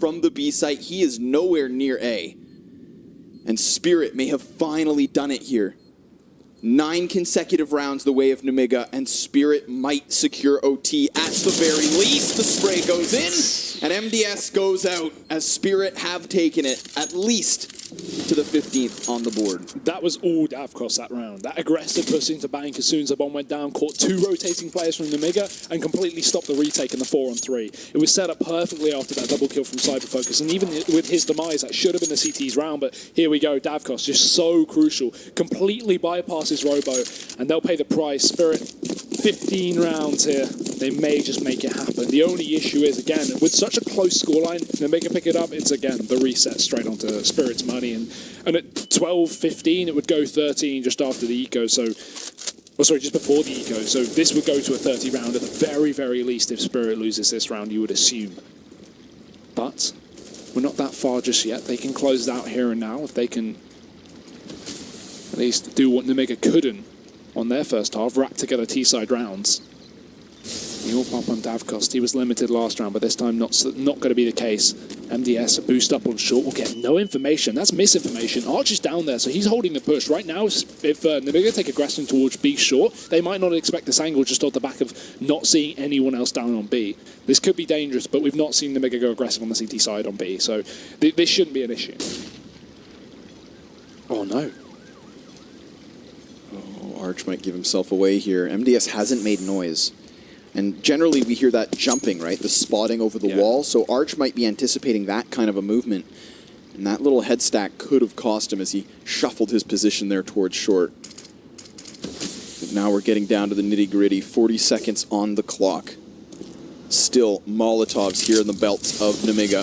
from the B site. He is nowhere near A. And Spirit may have finally done it here. 9 consecutive rounds the way of Nemiga, and Spirit might secure OT at the very least. The spray goes in, and MDS goes out as Spirit have taken it at least to the 15th on the board. That was all Davkos that round. That aggressive push into bank as soon as the bomb went down, caught 2 rotating players from Nemiga and completely stopped the retake in the 4-on-3. It was set up perfectly after that double kill from Cyberfocus, and even with his demise, that should have been the CT's round, but here we go. Davkos just so crucial. Completely bypasses Robo, and they'll pay the price. Spirit, 15 rounds here. They may just make it happen. The only issue is, again, with such a close scoreline, Nemiga pick it up, it's again the reset straight onto Spirit's money. And at 12-15, it would go 13 just after the eco. So, oh, sorry, just before the eco. So this would go to a 30 round at the very, very least if Spirit loses this round, you would assume. But we're not that far just yet. They can close it out here and now if they can at least do what Nemiga couldn't on their first half, wrap together T-side rounds. The all pop on Davkos. He was limited last round, but this time not going to be the case. MDS, a boost up on short, will get no information. That's misinformation. Arch is down there, so he's holding the push. Right now, if Nemiga take aggression towards B short, they might not expect this angle just off the back of not seeing anyone else down on B. This could be dangerous, but we've not seen Nemiga go aggressive on the CT side on B, so this shouldn't be an issue. Oh, no. Oh, Arch might give himself away here. MDS hasn't made noise. And generally we hear that jumping, right? The spotting over the wall. So Arch might be anticipating that kind of a movement. And that little head stack could have cost him as he shuffled his position there towards short. But now we're getting down to the nitty-gritty. 40 seconds on the clock. Still Molotovs here in the belts of Nemiga.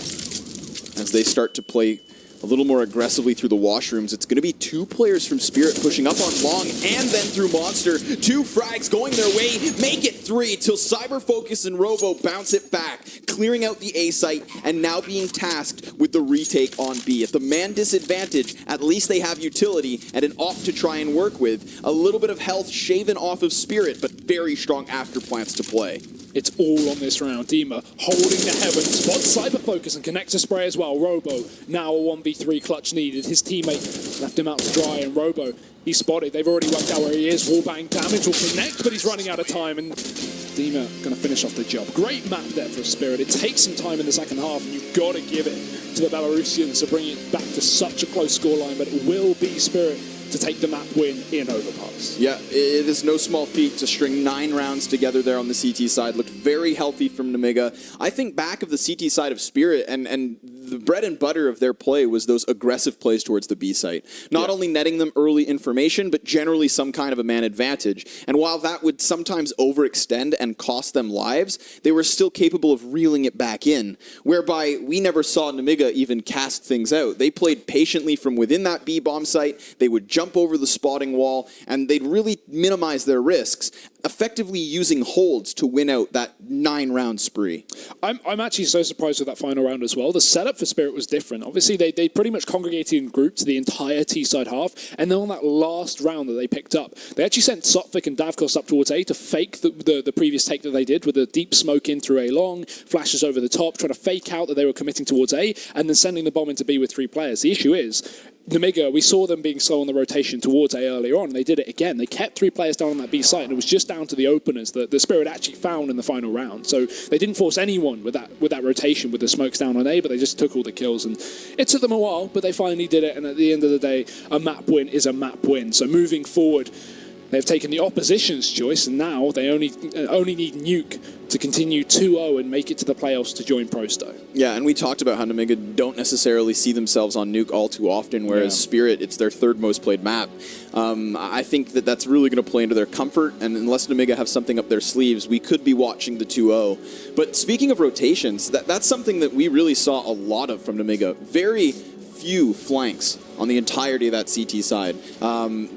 As they start to play a little more aggressively through the washrooms. It's going to be 2 players from Spirit pushing up on long and then through Monster. 2 frags going their way, make it 3 till Cyberfocus and Robo bounce it back, clearing out the A site and now being tasked with the retake on B. At the man disadvantage, at least they have utility and an op to try and work with. A little bit of health shaven off of Spirit, but very strong afterplants to play. It's all on this round. Dima holding the heaven, spots Cyberfocus and connects to spray as well. Robo, now a 1v3 clutch needed. His teammate left him out to dry, and Robo, he's spotted. They've already worked out where he is. Wallbang damage will connect, but he's running out of time, and Dima going to finish off the job. Great map there for Spirit. It takes some time in the second half, and you've got to give it to the Belarusians to bring it back to such a close scoreline, but it will be Spirit to take the map win in Overpass. Yeah, it is no small feat to string 9 rounds together there on the CT side. Looked very healthy from Nemiga. I think back of the CT side of Spirit, and the bread and butter of their play was those aggressive plays towards the B site. Not only netting them early information, but generally some kind of a man advantage. And while that would sometimes overextend and cost them lives, they were still capable of reeling it back in, whereby we never saw Nemiga even cast things out. They played patiently from within that B bomb site. They would jump over the spotting wall, and they'd really minimize their risks, effectively using holds to win out that 9-round spree. I'm actually so surprised with that final round as well. The setup for Spirit was different. Obviously, they pretty much congregated in groups the entire T-side half, and then on that last round that they picked up, they actually sent Sotvik and Davkos up towards A to fake the previous take that they did with the deep smoke in through A long, flashes over the top, trying to fake out that they were committing towards A, and then sending the bomb into B with 3 players. The issue is, Nemiga, we saw them being slow on the rotation towards A earlier on, and they did it again. They kept 3 players down on that B site, and it was just down to the openers that the Spirit actually found in the final round. So they didn't force anyone with that rotation with the smokes down on A, but they just took all the kills. And it took them a while, but they finally did it, and at the end of the day, a map win is a map win. So moving forward, they've taken the opposition's choice, and now they only need Nuke to continue 2-0 and make it to the playoffs to join Prosto. Yeah, and we talked about how Nemiga don't necessarily see themselves on Nuke all too often, whereas Spirit, it's their 3rd most played map. I think that that's really going to play into their comfort, and unless Nemiga have something up their sleeves, we could be watching the 2-0. But speaking of rotations, that's something that we really saw a lot of from Nemiga. Very few flanks on the entirety of that CT side.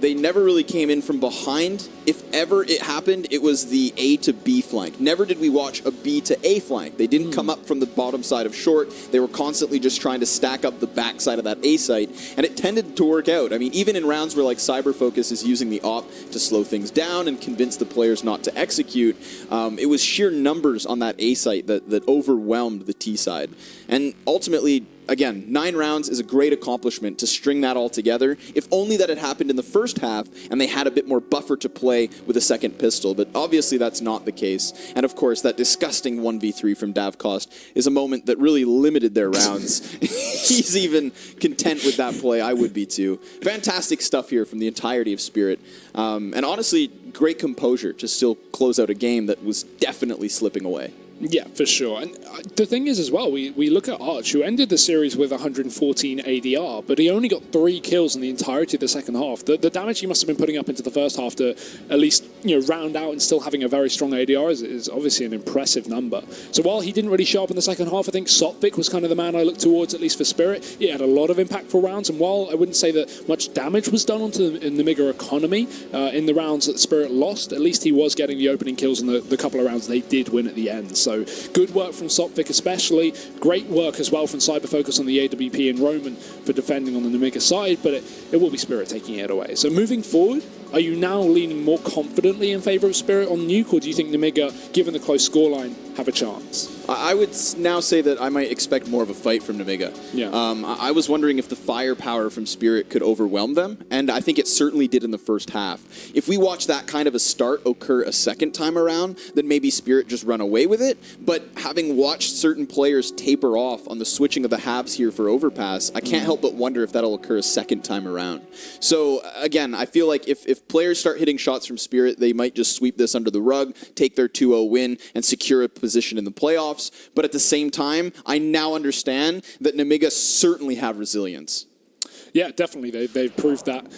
They never really came in from behind. If ever it happened, it was the A to B flank. Never did we watch a B to A flank. They didn't come up from the bottom side of short. They were constantly just trying to stack up the back side of that A site, and it tended to work out. I mean, even in rounds where like Cyber Focus is using the op to slow things down and convince the players not to execute, it was sheer numbers on that A site that overwhelmed the T side. And ultimately, again, 9 rounds is a great accomplishment to string that all together. If only that had happened in the first half and they had a bit more buffer to play with a second pistol, but obviously that's not the case. And of course, that disgusting 1v3 from Davcost is a moment that really limited their rounds. He's even content with that play. I would be too. Fantastic stuff here from the entirety of Spirit. And honestly, great composure to still close out a game that was definitely slipping away. Yeah, for sure. And the thing is as well, we look at Arch, who ended the series with 114 ADR, but he only got 3 kills in the entirety of the second half. The damage he must have been putting up into the first half to at least round out and still having a very strong ADR is obviously an impressive number. So while he didn't really show up in the second half, I think Sotvik was kind of the man I looked towards, at least for Spirit. He had a lot of impactful rounds, and while I wouldn't say that much damage was done onto the Nemiga economy in the rounds that Spirit lost, at least he was getting the opening kills in the couple of rounds they did win at the end. So good work from Sotvik especially. Great work as well from Cyber Focus on the AWP and Roman for defending on the Nemiga side, but it will be Spirit taking it away. So moving forward, are you now leaning more confidently in favour of Spirit on Nuke, or do you think Nemiga, given the close scoreline, have a chance? I would now say that I might expect more of a fight from Nemiga. Yeah. I was wondering if the firepower from Spirit could overwhelm them, and I think it certainly did in the first half. If we watch that kind of a start occur a second time around, then maybe Spirit just run away with it. But having watched certain players taper off on the switching of the halves here for Overpass, I can't help but wonder if that'll occur a second time around. So again, I feel like if players start hitting shots from Spirit, they might just sweep this under the rug, take their 2-0 win, and secure a position in the playoffs. But at the same time, I now understand that Nemiga certainly have resilience. Yeah, definitely. They've proved that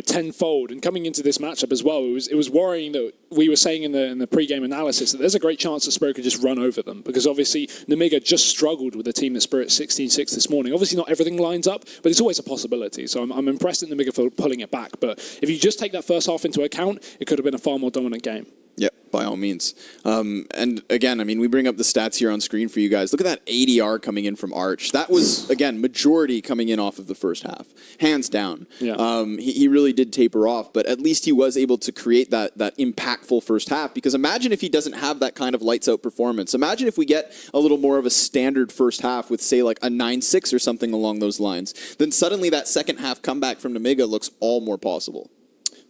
tenfold. And coming into this matchup as well, it was worrying that we were saying in the pre-game analysis that there's a great chance that Spirit could just run over them, because obviously Nemiga just struggled with the team that Spirit 16-6 this morning. Obviously not everything lines up, but it's always a possibility. So I'm impressed at Nemiga for pulling it back. But if you just take that first half into account, it could have been a far more dominant game. Yep, by all means. And again, I mean, we bring up the stats here on screen for you guys. Look at that ADR coming in from Arch. That was, again, majority coming in off of the first half. Hands down. Yeah. He really did taper off, but at least he was able to create that impactful first half, because imagine if he doesn't have that kind of lights out performance. Imagine if we get a little more of a standard first half with, say, like a 9-6 or something along those lines. Then suddenly that second half comeback from Nemiga looks all more possible.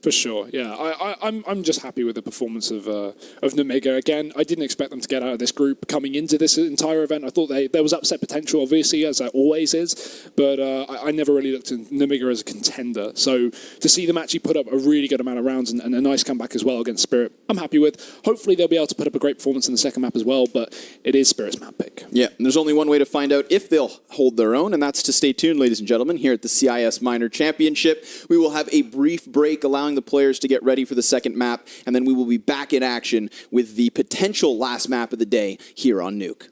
For sure, yeah. I'm just happy with the performance of Nemiga. Again, I didn't expect them to get out of this group coming into this entire event. I thought there was upset potential, obviously, as there always is, but I never really looked at Nemiga as a contender. So to see them actually put up a really good amount of rounds and a nice comeback as well against Spirit, I'm happy with. Hopefully they'll be able to put up a great performance in the second map as well, but it is Spirit's map pick. Yeah, and there's only one way to find out if they'll hold their own, and that's to stay tuned, ladies and gentlemen, here at the CIS Minor Championship. We will have a brief break allowing the players to get ready for the second map, and then we will be back in action with the potential last map of the day here on Nuke.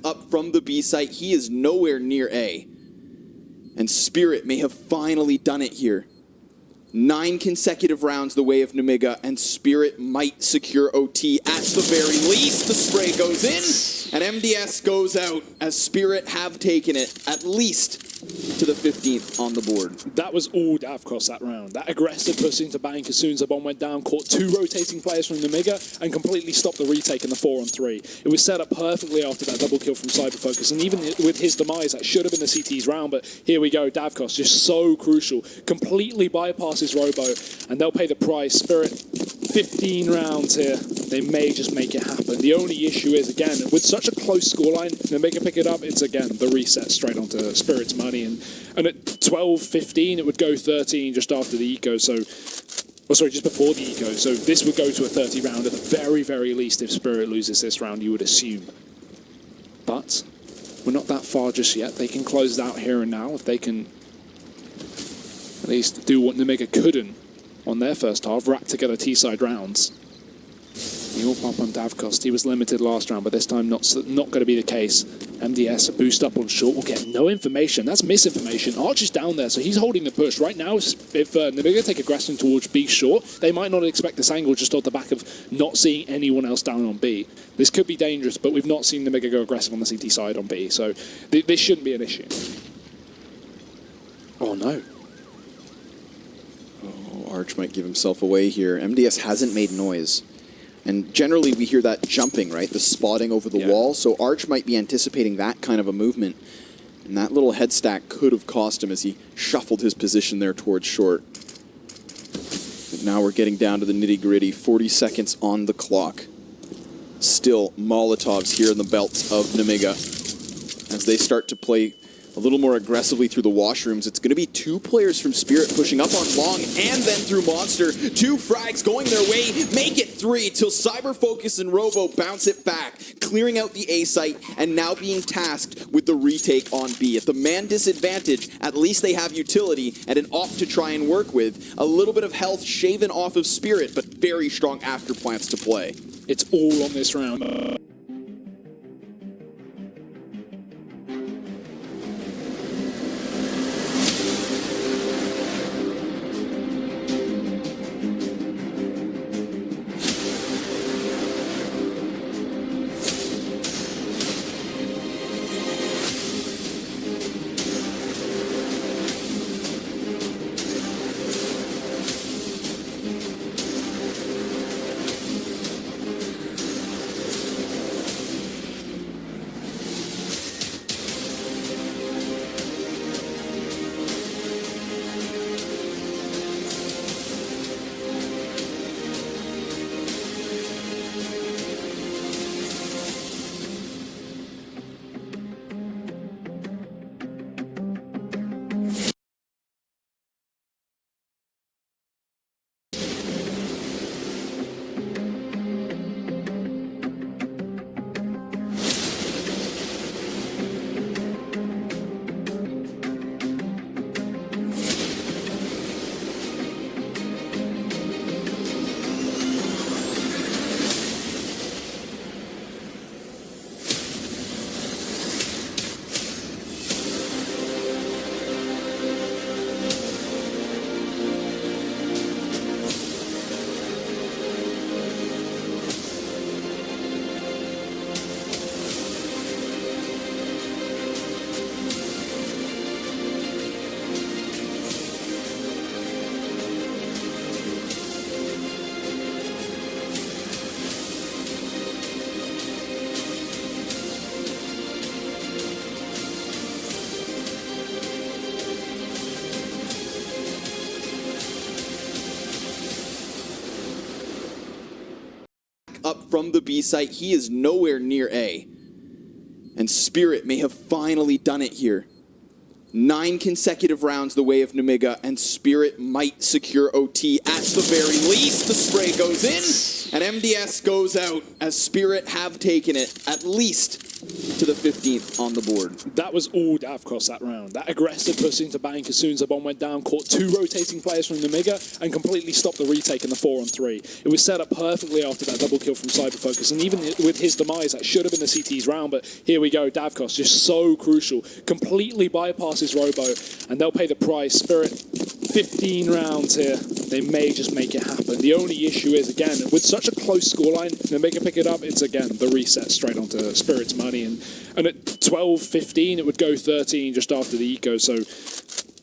Up from the B site, he is nowhere near A. And Spirit may have finally done it here. 9 consecutive rounds the way of Nemiga, and Spirit might secure OT at the very least. The spray goes in. And MDS goes out as Spirit have taken it at least to the 15th on the board. That was all Davkos that round. That aggressive push into bank as soon as the bomb went down, caught two rotating players from Nemiga and completely stopped the retake in the 4-on-3. It was set up perfectly after that double kill from Cyberfocus, and even with his demise, that should have been the CT's round, but here we go, Davkos, just so crucial. Completely bypasses Robo, and they'll pay the price. Spirit, 15 rounds here. They may just make it happen. The only issue is, again, with such a close scoreline, Nemiga pick it up, it's again the reset straight onto Spirit's money. And at 12-15, it would go 13 just after the eco. So, or sorry, just before the eco. So this would go to a 30 round at the very, very least if Spirit loses this round, you would assume. But we're not that far just yet. They can close it out here and now if they can at least do what Nemiga couldn't on their first half, wrap together T-side rounds. He will pop on Davkos. He was limited last round, but this time not going to be the case. MDS, a boost up on short, will get no information. That's misinformation. Arch is down there, so he's holding the push. Right now, if Nemiga take aggression towards B short, they might not expect this angle just off the back of not seeing anyone else down on B. This could be dangerous, but we've not seen Nemiga go aggressive on the CT side on B, so this shouldn't be an issue. Oh, no. Oh, Arch might give himself away here. MDS hasn't made noise. And generally, we hear that jumping, right? The spotting over the wall. So Arch might be anticipating that kind of a movement. And that little head stack could have cost him as he shuffled his position there towards short. But now we're getting down to the nitty-gritty. 40 seconds on the clock. Still Molotovs here in the belts of Nemiga. As they start to play a little more aggressively through the washrooms. It's going to be two players from Spirit pushing up on long and then through Monster. Two frags going their way, make it three till Cyberfocus and Robo bounce it back, clearing out the A site and now being tasked with the retake on B. At the man disadvantage, at least they have utility and an op to try and work with. A little bit of health shaven off of Spirit, but very strong afterplants to play. It's all on this round. Up from the B site, he is nowhere near A. And Spirit may have finally done it here. 9 consecutive rounds the way of Nemiga, and Spirit might secure OT at the very least. The spray goes in, and MDS goes out as Spirit have taken it at least to the 15th on the board. That was all Davkos that round. That aggressive push into bank as soon as the bomb went down, caught two rotating players from Nemiga and completely stopped the retake in the 4-on-3. It was set up perfectly after that double kill from Cyberfocus, and even with his demise, that should have been the CT's round, but here we go, Davkos, just so crucial. Completely bypasses Robo, and they'll pay the price. Spirit, 15 rounds here. They may just make it happen. The only issue is, again, with such a close scoreline, Nemiga pick it up, it's, again, the reset straight onto Spirit's money. And at 12-15, it would go 13 just after the eco, so...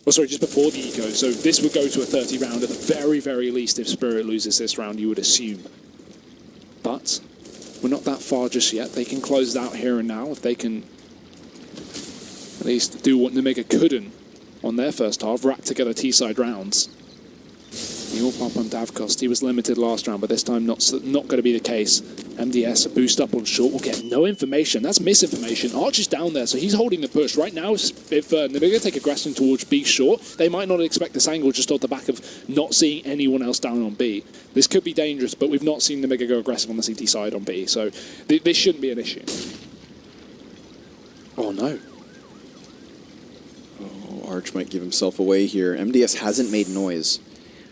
Oh, sorry, just before the eco. So this would go to a 30 round at the very, very least if Spirit loses this round, you would assume. But we're not that far just yet. They can close it out here and now if they can at least do what Nemiga couldn't on their first half, wrap together T-side rounds. He will pop on Davkost. He was limited last round, but this time not going to be the case. MDS, a boost up on short, will get no information. That's misinformation. Arch is down there, so he's holding the push. Right now, if Nemiga take aggression towards B short, they might not expect this angle just off the back of not seeing anyone else down on B. This could be dangerous, but we've not seen Nemiga go aggressive on the CT side on B, so this shouldn't be an issue. Oh, no. Oh, Arch might give himself away here. MDS hasn't made noise.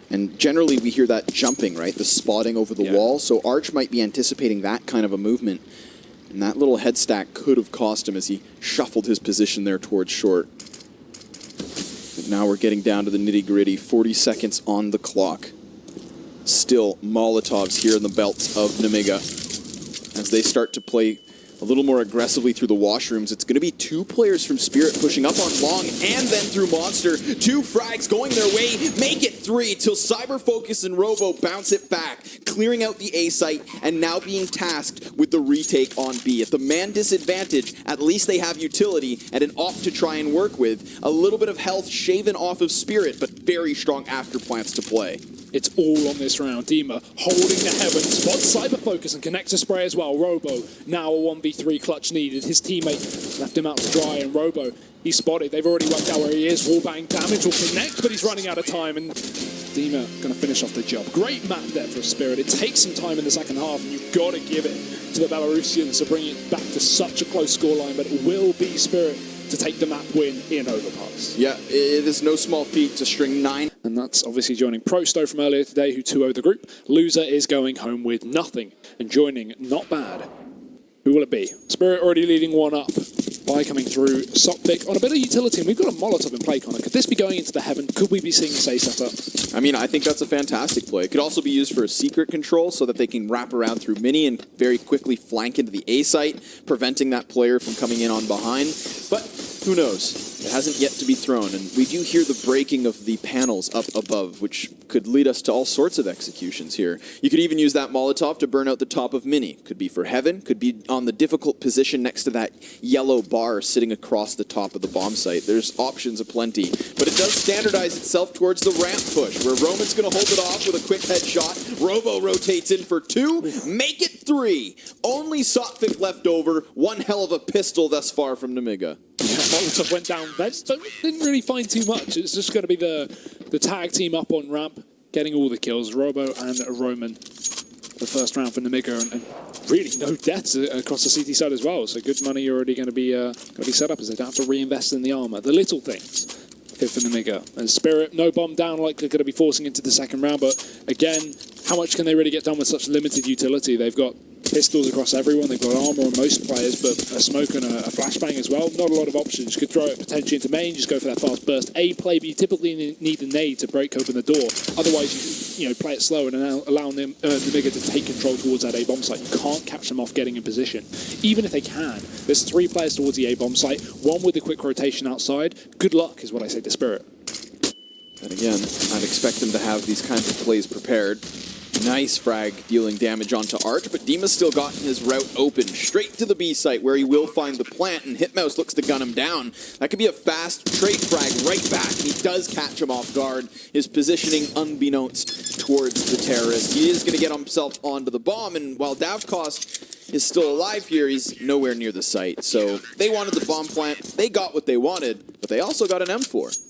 And generally, we hear that jumping, right? The spotting over the wall. So Arch might be anticipating that kind of a movement. And that little head stack could have cost him as he shuffled his position there towards short. But now we're getting down to the nitty-gritty. 40 seconds on the clock. Still Molotovs here in the belts of Nemiga. As they start to play a little more aggressively through the washrooms. It's going to be two players from Spirit pushing up on long and then through Monster. Two frags going their way. Make it three till Cyber Focus and Robo bounce it back, clearing out the A site and now being tasked with the retake on B. At the man disadvantage, at least they have utility and an op to try and work with. A little bit of health shaven off of Spirit, but very strong afterplants to play. It's all on this round. Dima holding the heaven, spots Cyber Focus and connects a spray as well. Robo, now a 1v3 clutch needed. His teammate left him out to dry, and Robo, he's spotted. They've already worked out where he is. Wallbang damage will connect, but he's running out of time, and Dima going to finish off the job. Great map there for Spirit. It takes some time in the second half, and you've got to give it to the Belarusians to bring it back to such a close scoreline, but it will be Spirit to take the map win in Overpass. Yeah, it is no small feat to string 9. And that's obviously joining Prosto from earlier today, who 2-0'd the group. Loser is going home with nothing. And joining Not Bad. Who will it be? Spirit already leading 1-up by coming through. Soptic on a bit of utility. And we've got a Molotov in play, Connor. Could this be going into the heaven? Could we be seeing the Say setup? I mean, I think that's a fantastic play. It could also be used for a secret control so that they can wrap around through mini and very quickly flank into the A site, preventing that player from coming in on behind. But who knows? It hasn't yet to be thrown, and we do hear the breaking of the panels up above, which could lead us to all sorts of executions here. You could even use that Molotov to burn out the top of Mini. Could be for Heaven, could be on the difficult position next to that yellow bar sitting across the top of the bomb site. There's options aplenty, but it does standardize itself towards the ramp push, where Roman's going to hold it off with a quick headshot. Robo rotates in for 2, make it 3. Only Sotfic left over. One hell of a pistol thus far from Nemiga. Molotov went down vents, but didn't really find too much. It's just going to be the tag team up on ramp, getting all the kills. Robo and Roman, the first round for Nemiga, and really no deaths across the CT side as well. So good money already going to be set up as they don't have to reinvest in the armor. The little things here for Nemiga. And Spirit, no bomb down, likely going to be forcing into the second round. But again, how much can they really get done with such limited utility? They've got pistols across everyone. They've got armor on most players, but a smoke and a flashbang as well. Not a lot of options. Could throw it potentially into main, just go for that fast burst A play, but you typically need the nade to break open the door. Otherwise, you play it slow and allow Nemiga to take control towards that A bomb site. You can't catch them off getting in position. Even if they can, there's 3 players towards the A bomb site, one with the quick rotation outside. Good luck is what I say to Spirit. And again, I'd expect them to have these kinds of plays prepared. Nice frag dealing damage onto Arch, but Dima's still gotten his route open straight to the B site where he will find the plant, and Hitmouse looks to gun him down. That could be a fast trade frag right back, and he does catch him off guard. His positioning unbeknownst towards the terrorist. He is going to get himself onto the bomb, and while Davkost is still alive here, he's nowhere near the site. So they wanted the bomb plant, they got what they wanted, but they also got an M4.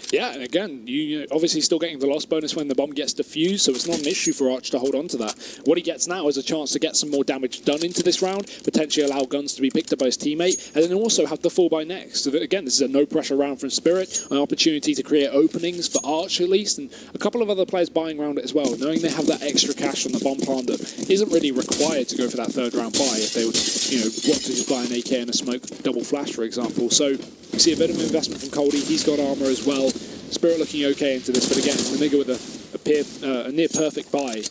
Yeah, and again, you obviously still getting the loss bonus when the bomb gets defused, so it's not an issue for Arch to hold on to that. What he gets now is a chance to get some more damage done into this round, potentially allow guns to be picked up by his teammate, and then also have the 4x next. So that, again, this is a no-pressure round from Spirit, an opportunity to create openings for Arch at least, and a couple of other players buying around it as well, knowing they have that extra cash on the bomb plant that isn't really required to go for that third round buy if they would, want to just buy an AK and a smoke double flash, for example. So you see a bit of investment from Coldy. He's got armor as well. Spirit looking okay into this, but again, Nemiga with a near perfect buy.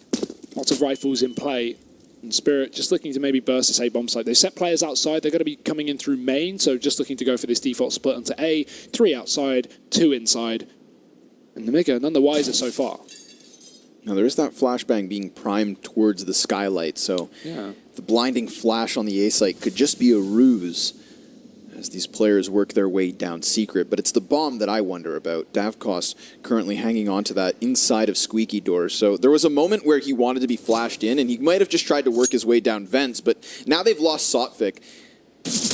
Lots of rifles in play. And Spirit just looking to maybe burst this A bomb site. They set players outside. They're going to be coming in through main, so just looking to go for this default split onto A. 3 outside, 2 inside. And Nemiga none the wiser so far. Now there is that flashbang being primed towards the skylight, so yeah, the blinding flash on the A site could just be a ruse as these players work their way down secret. But it's the bomb that I wonder about. Davkos currently hanging on to that inside of Squeaky Door. So there was a moment where he wanted to be flashed in, and he might have just tried to work his way down vents, but now they've lost Sotfik,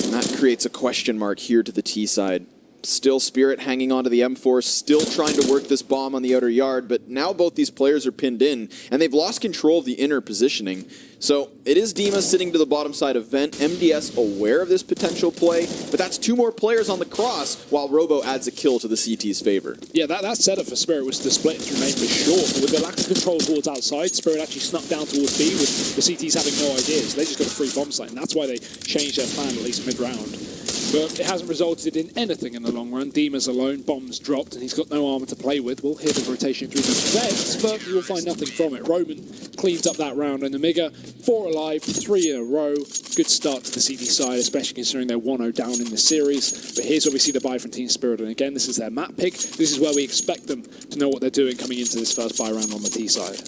and that creates a question mark here to the T side. Still Spirit hanging on to the M4, still trying to work this bomb on the outer yard, but now both these players are pinned in, and they've lost control of the inner positioning. So it is Dima sitting to the bottom side of vent, MDS aware of this potential play, but that's 2 more players on the cross, while Robo adds a kill to the CT's favor. Yeah, that setup for Spirit was to split through main for sure, but with the lack of control towards outside, Spirit actually snuck down towards B with the CTs having no ideas. They just got a free bomb site, and that's why they changed their plan at least mid-round. But it hasn't resulted in anything in the long run. Dima's alone, bombs dropped, and he's got no armor to play with. We'll hear the rotation through the vents, but he will find nothing from it. Roman cleans up that round, and Nemiga, 4 alive, 3 in a row. Good start to the CD side, especially considering they're 1-0 down in the series. But here's where we see the buy from Team Spirit, and again, this is their map pick. This is where we expect them to know what they're doing coming into this first buy round on the T side.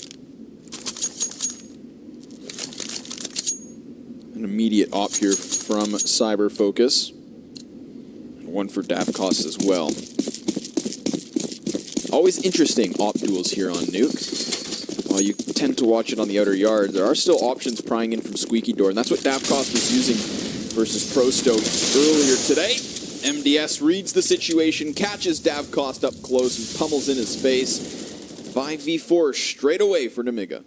An immediate op here from Cyber Focus. One for Davkos as well. Always interesting op duels here on Nuke. While you tend to watch it on the outer yard, there are still options prying in from Squeaky Door, and that's what Davkos was using versus Prosto earlier today. MDS reads the situation, catches Davkos up close, and pummels in his face. 5v4 straight away for Nemiga.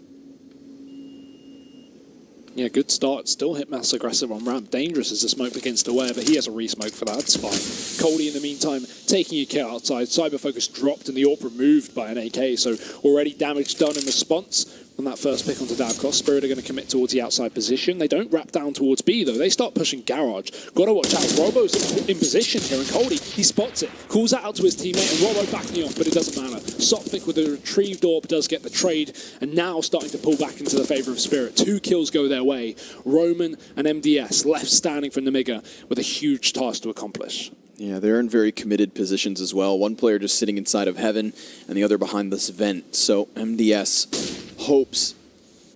Yeah, good start. Still Hitmass aggressive on ramp. Dangerous as the smoke begins to wear, but he has a re-smoke for that. It's fine. Coldy, in the meantime, taking a kill outside. Cyber Focus dropped and the AWP removed by an AK, so already damage done in response on that first pick onto Davkos. Spirit are going to commit towards the outside position. They don't wrap down towards B, though. They start pushing Garage. Got to watch out. Robo's in position here, and Coldy, he spots it. Calls that out to his teammate, and Robo backing off, but it doesn't matter. Sotfik with the retrieved AWP does get the trade, and now starting to pull back into the favor of Spirit. 2 kills go their way. Roman and MDS left standing for Nemiga with a huge task to accomplish. Yeah, they're in very committed positions as well. One player just sitting inside of Heaven, and the other behind this vent. So MDS hopes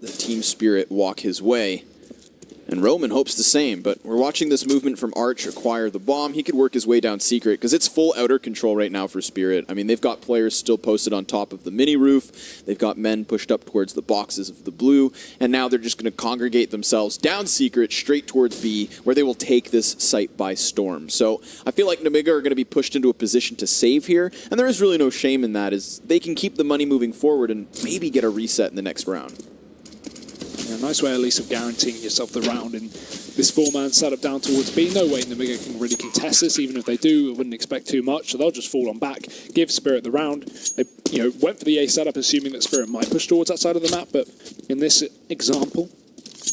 that Team Spirit walk his way, and Roman hopes the same, but we're watching this movement from Arch acquire the bomb. He could work his way down secret, because it's full outer control right now for Spirit. I mean, they've got players still posted on top of the mini roof. They've got men pushed up towards the boxes of the blue, and now they're just going to congregate themselves down secret straight towards B, where they will take this site by storm. So I feel like Nemiga are going to be pushed into a position to save here, and there is really no shame in that, as they can keep the money moving forward and maybe get a reset in the next round. Yeah, nice way at least of guaranteeing yourself the round in this 4-man setup down towards B. No way Nemiga can really contest this. Even if they do, I wouldn't expect too much, so they'll just fall on back, give Spirit the round. They went for the A setup assuming that Spirit might push towards that side of the map, but in this example,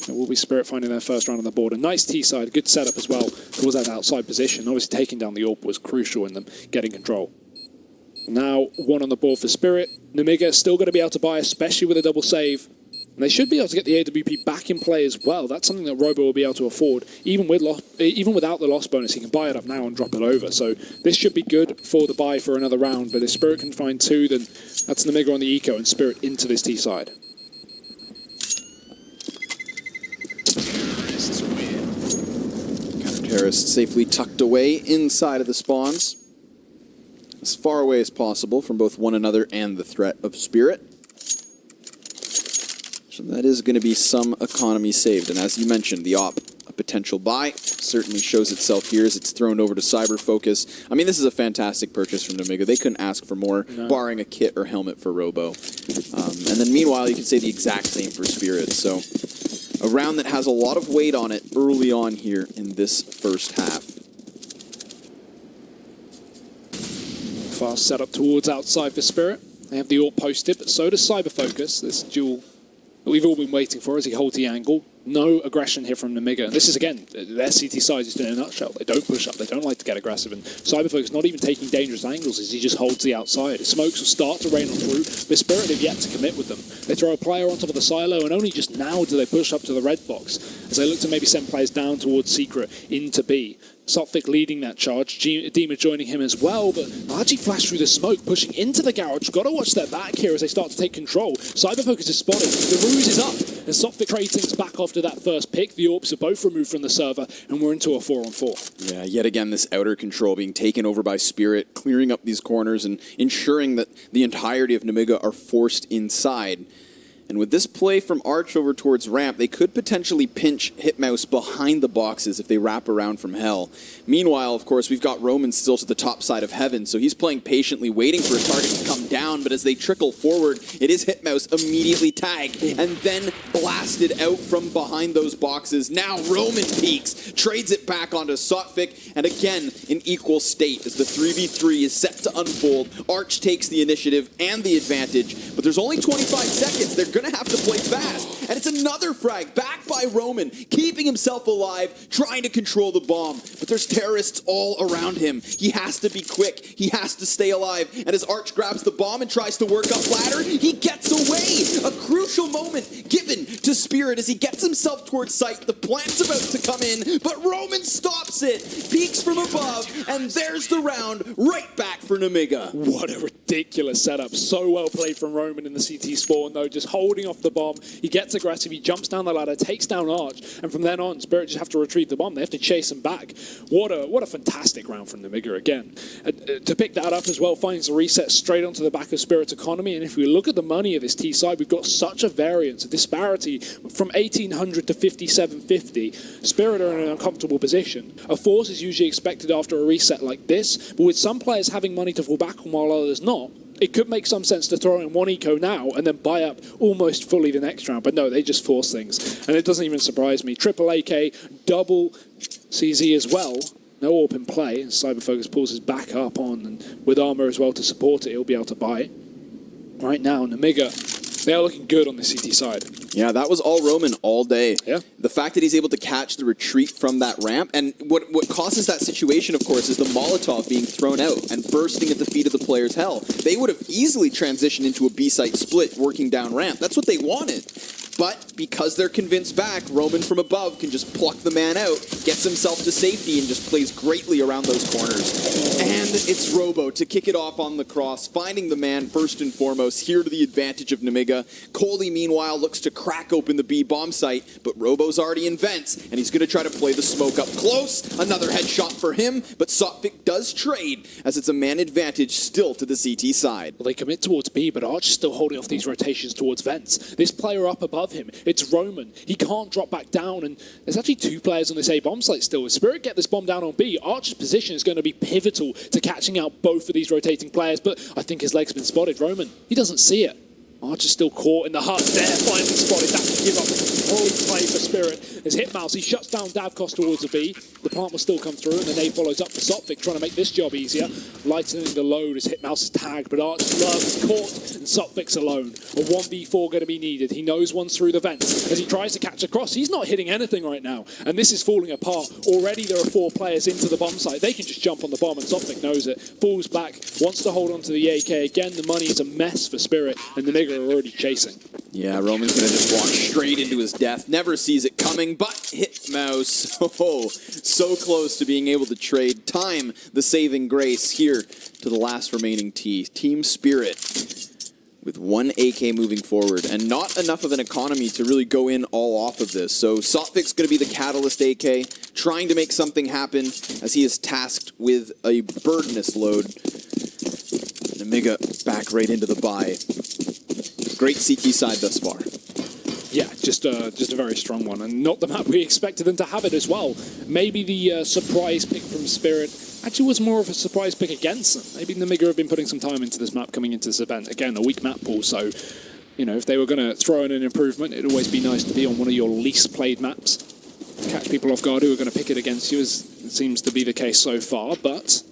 it will be Spirit finding their first round on the board. A nice T side, good setup as well towards that outside position. Obviously taking down the AWP was crucial in them getting control. Now 1 on the board for Spirit. Nemiga still going to be able to buy, especially with a double save. And they should be able to get the AWP back in play as well. That's something that Robo will be able to afford. Even without the loss bonus, he can buy it up now and drop it over. So this should be good for the buy for another round. But if Spirit can find 2, then that's Nemiga on the eco and Spirit into this T side. Counter-terrorist safely tucked away inside of the spawns, as far away as possible from both one another and the threat of Spirit. So that is going to be some economy saved. And as you mentioned, the op, a potential buy, certainly shows itself here as it's thrown over to Cyber Focus. I mean, this is a fantastic purchase from Nemiga. They couldn't ask for more, barring a kit or helmet for Robo. And then meanwhile, you could say the exact same for Spirit. So a round that has a lot of weight on it early on here in this first half. Fast setup towards outside for Spirit. They have the AWP posted, but so does Cyber Focus. This duel that we've all been waiting for as he holds the angle. No aggression here from Nemiga. This is, again, their CT side is in a nutshell. They don't push up. They don't like to get aggressive. And Cyberfocus not even taking dangerous angles as he just holds the outside. Smokes will start to rain on through, but Spirit have yet to commit with them. They throw a player on top of the silo, and only just now do they push up to the red box as they look to maybe send players down towards Secret into B. Sophic leading that charge, Dima joining him as well, but Archie flashed through the smoke, pushing into the garage. Got to watch their back here as they start to take control. Cyberfocus is spotted, the ruse is up, and Sophic trade things back after that first pick. The AWPs are both removed from the server, and we're into a 4-on-4. Yeah, yet again, this outer control being taken over by Spirit, clearing up these corners and ensuring that the entirety of Nemiga are forced inside. And with this play from Arch over towards ramp, they could potentially pinch Hitmouse behind the boxes if they wrap around from hell. Meanwhile, of course, we've got Roman still to the top side of heaven, so he's playing patiently, waiting for a target to come down, but as they trickle forward, it is Hitmouse immediately tagged and then blasted out from behind those boxes. Now Roman peeks, trades it back onto Sotfik, and again, in equal state as the 3v3 is set to unfold. Arch takes the initiative and the advantage, but there's only 25 seconds. They're going to have to play fast. And it's another frag back by Roman, keeping himself alive, trying to control the bomb. But there's terrorists all around him. He has to be quick. He has to stay alive. And as Arch grabs the bomb and tries to work up ladder, he gets away. A crucial moment given to Spirit as he gets himself towards sight. The plant's about to come in, but Roman stops it. Peeks from above, and there's the round right back for Nemiga. What a ridiculous setup. So well played from Roman in the CT spawn, though, just holding off the bomb. He gets aggressive, he jumps down the ladder, takes down Arch, and from then on, Spirit just have to retrieve the bomb. They have to chase him back. What a fantastic round from Nemiga again. To pick that up as well, finds the reset straight onto the back of Spirit's economy, and if we look at the money of this T side, we've got such a variance, a disparity from 1800 to 5750. Spirit are in an uncomfortable position. A force is usually expected after a reset like this, but with some players having money to fall back on while others not, it could make some sense to throw in one eco now and then buy up almost fully the next round. But no, they just force things. And it doesn't even surprise me. Triple AK, double CZ as well. No AWP in play. Cyberfocus pulls his back up on, and with armor as well to support it, he'll be able to buy it. Right now, Nemiga, they are looking good on the CT side. Yeah, that was all Roman all day. Yeah. The fact that he's able to catch the retreat from that ramp, and what causes that situation, of course, is the Molotov being thrown out and bursting at the feet of the player's hell. They would have easily transitioned into a B-site split working down ramp. That's what they wanted. But because they're convinced back, Roman from above can just pluck the man out, gets himself to safety, and just plays greatly around those corners. And it's Robo to kick it off on the cross, finding the man first and foremost, here to the advantage of Nemiga. Coley, meanwhile, looks to crack open the B bomb site, but Robo's already in vents, and he's going to try to play the smoke up close. Another headshot for him, but Sotfik does trade, as it's a man advantage still to the CT side. Well, they commit towards B, but Arch is still holding off these rotations towards vents. This player up above him, it's Roman. He can't drop back down, and there's actually two players on this A bomb site still. If Spirit get this bomb down on B, Arch's position is going to be pivotal to catching out both of these rotating players, but I think his leg's been spotted. Roman, he doesn't see it. Arch is still caught in the hut there, finally spotted. That could give up complete play for Spirit. As Hitmouse, he shuts down Davkos towards the B. The plant will still come through, and the nade follows up for Sotfik, trying to make this job easier. Lightening the load as Hitmouse is tagged, but Arch's love is caught, and Sotfik's alone. A 1v4 going to be needed. He knows one's through the vents. As he tries to catch across, he's not hitting anything right now, and this is falling apart. Already there are 4 players into the bomb site. They can just jump on the bomb, and Sotfik knows it. Falls back, wants to hold on to the AK. Again, the money is a mess for Spirit, and the Nemiga are already chasing. Yeah, Roman's going to just walk straight into his death. Never sees it coming, but Hitmouse, oh, so close to being able to trade. Time the saving grace here to the last remaining T. Team Spirit with 1 AK moving forward, and not enough of an economy to really go in all off of this. So Sotfik's going to be the catalyst AK, trying to make something happen as he is tasked with a burdenous load. Nemiga back right into the buy. Great CT side thus far. Yeah, just a very strong one, and not the map we expected them to have it as well. Maybe the surprise pick from Spirit actually was more of a surprise pick against them. Maybe Nemiga have been putting some time into this map coming into this event. Again, a weak map pool, so you know, if they were going to throw in an improvement, it'd always be nice to be on one of your least played maps. Catch people off guard who are going to pick it against you, as it seems to be the case so far, but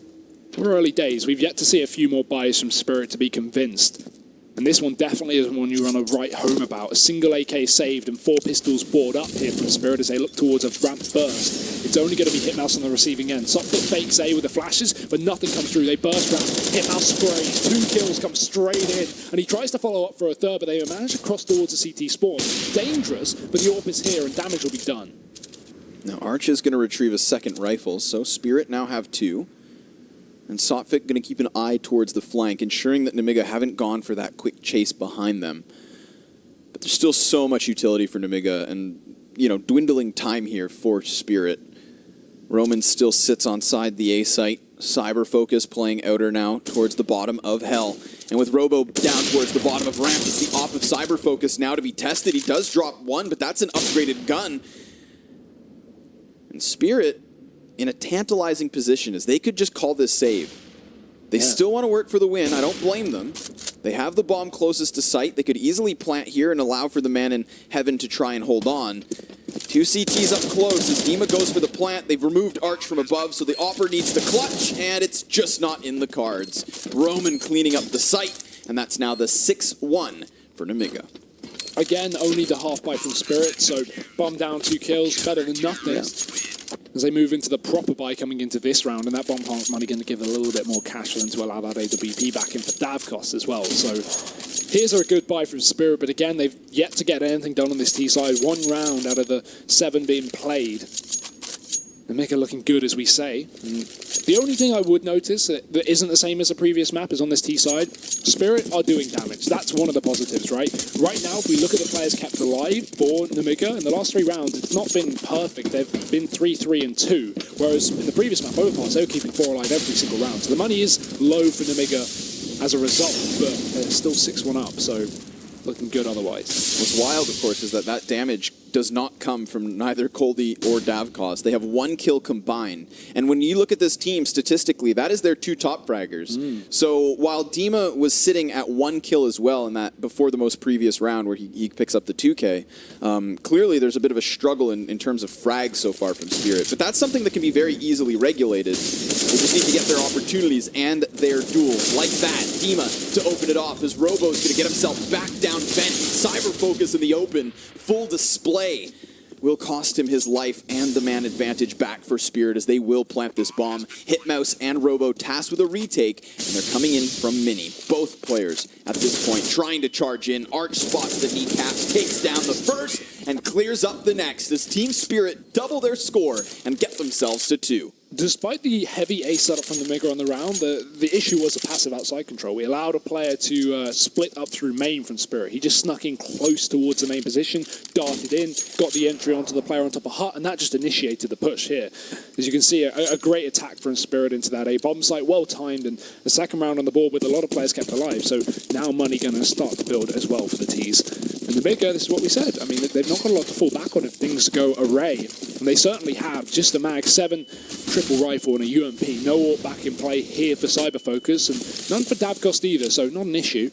we're early days. We've yet to see a few more buys from Spirit to be convinced. And this one definitely is one you want to write home about. A single AK saved and 4 pistols board up here from Spirit as they look towards a ramp burst. It's only going to be Hitmouse on the receiving end. Sopfoot fakes A with the flashes, but nothing comes through. They burst ramp. Hitmouse sprays. 2 kills come straight in. And he tries to follow up for a third, but they manage to cross towards the CT spawn. Dangerous, but the AWP is here and damage will be done. Now Arch is going to retrieve a second rifle, so Spirit now have 2. And Sotfik going to keep an eye towards the flank, ensuring that Nemiga haven't gone for that quick chase behind them. But there's still so much utility for Nemiga, and, you know, dwindling time here for Spirit. Roman still sits on side the A site. Cyber Focus playing outer now towards the bottom of Hell. And with Robo down towards the bottom of Ramp, it's the op of Cyber Focus now to be tested. He does drop 1, but that's an upgraded gun. And Spirit in a tantalizing position as they could just call this save. They still want to work for the win. I don't blame them. They have the bomb closest to site. They could easily plant here and allow for the man in heaven to try and hold on. 2 CTs up close as Dima goes for the plant. They've removed Arch from above, so the Opper needs the clutch, and it's just not in the cards. Roman cleaning up the site, and that's now the 6-1 for Nemiga. Again, only the half buy from Spirit, so bomb down 2 kills, better than nothing. As they move into the proper buy coming into this round, and that bomb plant money going to give a little bit more cash for them to allow that AWP back in for Dav costs as well. So here's a good buy from Spirit, but again, they've yet to get anything done on this T side. 1 round out of the 7 being played. Nemiga looking good, as we say. And the only thing I would notice that isn't the same as the previous map is on this T side. Spirit are doing damage. That's one of the positives, right? Right now, if we look at the players kept alive for Nemiga, in the last 3 rounds, it's not been perfect. They've been 3-3 and 2, whereas in the previous map, Overpass, they were keeping 4 alive every single round. So the money is low for Nemiga as a result, but they're still 6-1 up, so looking good otherwise. What's wild, of course, is that damage does not come from neither Coldy or Davkos. They have 1 kill combined. And when you look at this team, statistically, that is their 2 top fraggers. So while Dima was sitting at 1 kill as well in that before the most previous round where he picks up the 2K, clearly there's a bit of a struggle in terms of frags so far from Spirit. But that's something that can be very easily regulated. They just need to get their opportunities and their duels. Like that, Dima to open it off as Robo's going to get himself back down vent. Cyber Focus in the open. Full display will cost him his life and the man advantage back for Spirit as they will plant this bomb. Hitmouse and Robo tasked with a retake, and they're coming in from Mini. Both players at this point trying to charge in. Arch spots the kneecaps, takes down the first, and clears up the next as Team Spirit double their score and get themselves to 2. Despite the heavy A setup from Nemiga on the round, the issue was the passive outside control. We allowed a player to split up through main from Spirit. He just snuck in close towards the main position, darted in, got the entry onto the player on top of Hut, and that just initiated the push here. As you can see, a great attack from Spirit into that A bomb site, well timed, and the second round on the board with a lot of players kept alive. So now money going to start to build as well for the T's. And Nemiga, this is what we said. I mean, they've not got a lot to fall back on if things go array. And they certainly have. Just a Mag 7 triple rifle and a UMP. No AWP back in play here for Cyber Focus, and none for Davkost either, so not an issue.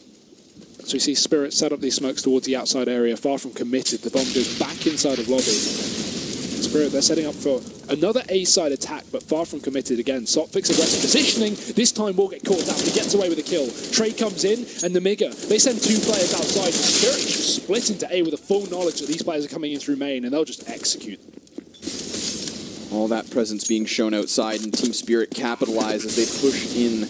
So we see Spirit set up these smokes towards the outside area, far from committed. The bomb goes back inside of lobby. Spirit, they're setting up for another A-side attack, but far from committed again. Sopfik's aggressive positioning. This time will get caught out. He gets away with a kill. Trey comes in, and Nemiga, they send 2 players outside. Spirit just split into A with a full knowledge that these players are coming in through main, and they'll just execute. All that presence being shown outside, and Team Spirit capitalize as they push in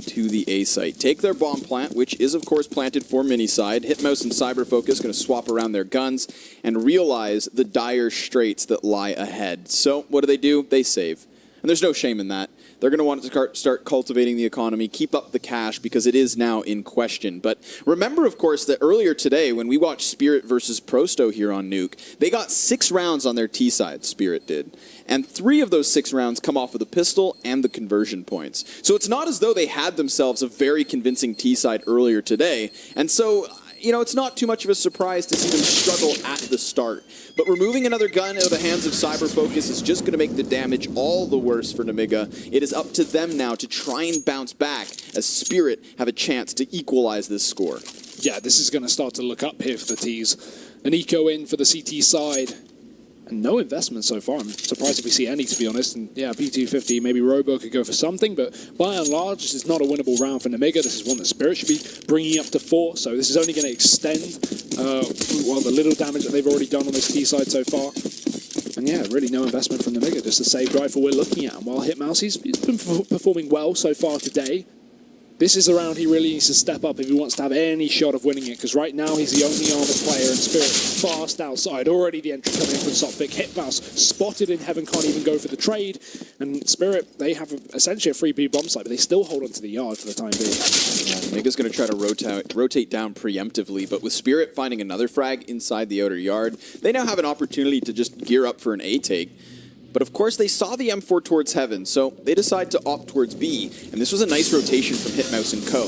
to the A site. Take their bomb plant, which is of course planted for mini side. Hitmouse and Cyber Focus going to swap around their guns and realize the dire straits that lie ahead. So what do? They save. And there's no shame in that. They're going to want to start cultivating the economy, keep up the cash, because it is now in question. But remember, of course, that earlier today, when we watched Spirit versus Prosto here on Nuke, they got 6 rounds on their T side, Spirit did. And 3 of those 6 rounds come off of the pistol and the conversion points. So it's not as though they had themselves a very convincing T side earlier today. And so, you know, it's not too much of a surprise to see them struggle at the start. But removing another gun out of the hands of Cyber Focus is just going to make the damage all the worse for Nemiga. It is up to them now to try and bounce back as Spirit have a chance to equalize this score. Yeah, this is going to start to look up here for the T's. An eco in for the CT side. no investment so far. I'm surprised if we see any, to be honest. And yeah, P250, maybe Robo could go for something, but by and large, this is not a winnable round for Nemiga. This is one that Spirit should be bringing up to 4, so this is only going to extend the little damage that they've already done on this T side so far. And yeah, really no investment from Nemiga, just the saved rifle we're looking at. And while Hitmouse, he's been performing well so far today. This is the round he really needs to step up if he wants to have any shot of winning it, because right now he's the only armored player, and Spirit fast outside. Already the entry coming in from Sophic. Hitmouse spotted in heaven, can't even go for the trade. And Spirit, they have essentially a free B bomb site, but they still hold onto the yard for the time being. Yeah, Nemiga's going to try to rotate down preemptively, but with Spirit finding another frag inside the outer yard, they now have an opportunity to just gear up for an A take. But of course, they saw the M4 towards heaven, so they decide to opt towards B. And this was a nice rotation from Hitmouse and co.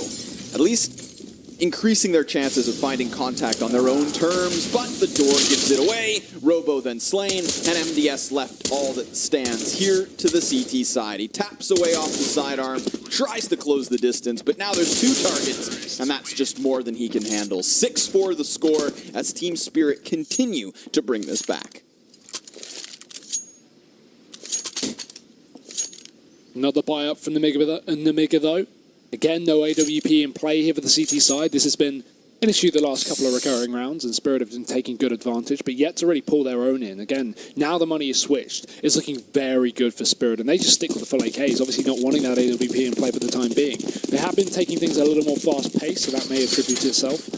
At least increasing their chances of finding contact on their own terms, but the door gives it away. Robo then slain, and MDS left all that stands here to the CT side. He taps away off the sidearm, tries to close the distance, but now there's 2 targets, and that's just more than he can handle. 6-4 the score as Team Spirit continue to bring this back. Another buy-up from Nemiga, though. Again, no AWP in play here for the CT side. This has been an issue the last couple of recurring rounds, and Spirit have been taking good advantage, but yet to really pull their own in. Again, now the money is switched. It's looking very good for Spirit, and they just stick with the full AKs, obviously not wanting that AWP in play for the time being. They have been taking things a little more fast-paced, so that may attribute to itself.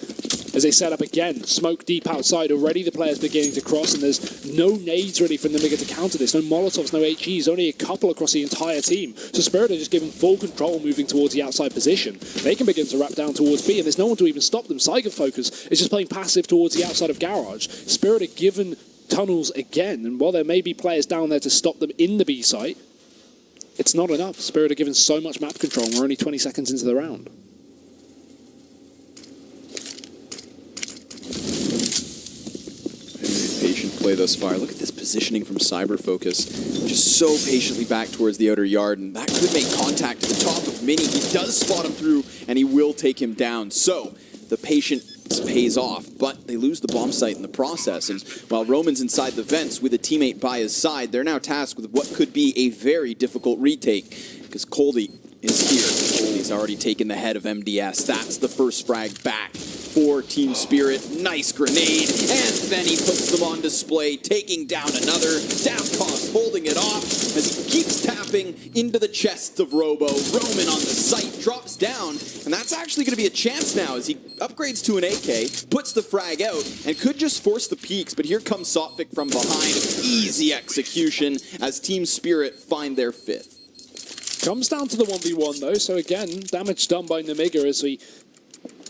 As they set up again, smoke deep outside already, the players beginning to cross, and there's no nades ready for Nemiga to counter this, no Molotovs, no HEs, only a couple across the entire team. So Spirit are just given full control moving towards the outside position. They can begin to wrap down towards B, and there's no one to even stop them. Saiga Focus is just playing passive towards the outside of Garage. Spirit are given tunnels again, and while there may be players down there to stop them in the B site, it's not enough. Spirit are given so much map control, and we're only 20 seconds into the round. Patient play thus far. Look at this positioning from Cyber Focus. Just so patiently back towards the outer yard, and that could make contact to the top of Mini. He does spot him through, and he will take him down. So the patience pays off, but they lose the bomb site in the process. And while Roman's inside the vents with a teammate by his side, they're now tasked with what could be a very difficult retake, because Coldy is here. Coldy's already taken the head of MDS. That's the first frag back for Team Spirit. Nice grenade, and then he puts them on display, taking down another. Davkos holding it off as he keeps tapping into the chest of Robo. Roman on the site drops down, and that's actually going to be a chance now as he upgrades to an AK, puts the frag out, and could just force the peaks, but here comes Sophic from behind. Easy execution as Team Spirit find their 5th. Comes down to the 1v1 though, so again, damage done by Nemiga as we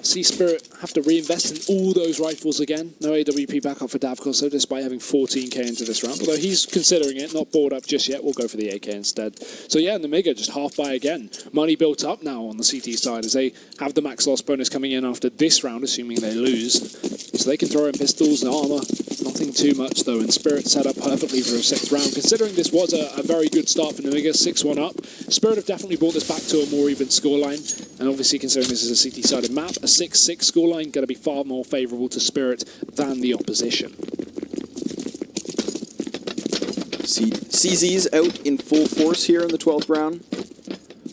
see Spirit have to reinvest in all those rifles again. No AWP backup for Davkos, so despite having 14k into this round, although he's considering it, not bored up just yet, we'll go for the AK instead. So yeah, Nemiga just half buy again. Money built up now on the CT side as they have the max loss bonus coming in after this round, assuming they lose. So they can throw in pistols and armor. Nothing too much though, and Spirit set up perfectly for a 6th round. Considering this was a very good start for Nemiga, 6-1 up, Spirit have definitely brought this back to a more even scoreline. And obviously considering this is a CT-sided map, a 6-6 scoreline going to be far more favourable to Spirit than the opposition. CZ's out in full force here in the 12th round,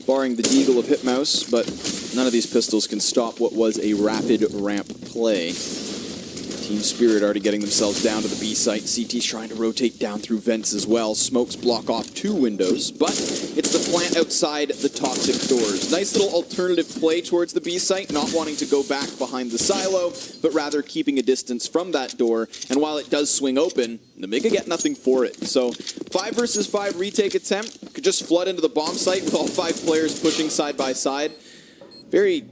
barring the deagle of Hitmouse, but none of these pistols can stop what was a rapid ramp play. Team Spirit already getting themselves down to the B site. CT's trying to rotate down through vents as well. Smokes block off 2 windows, but it's the plant outside the toxic doors. Nice little alternative play towards the B site, not wanting to go back behind the silo, but rather keeping a distance from that door. And while it does swing open, Nemiga get nothing for it. So 5 versus 5 retake attempt. Could just flood into the bomb site with all 5 players pushing side by side. Very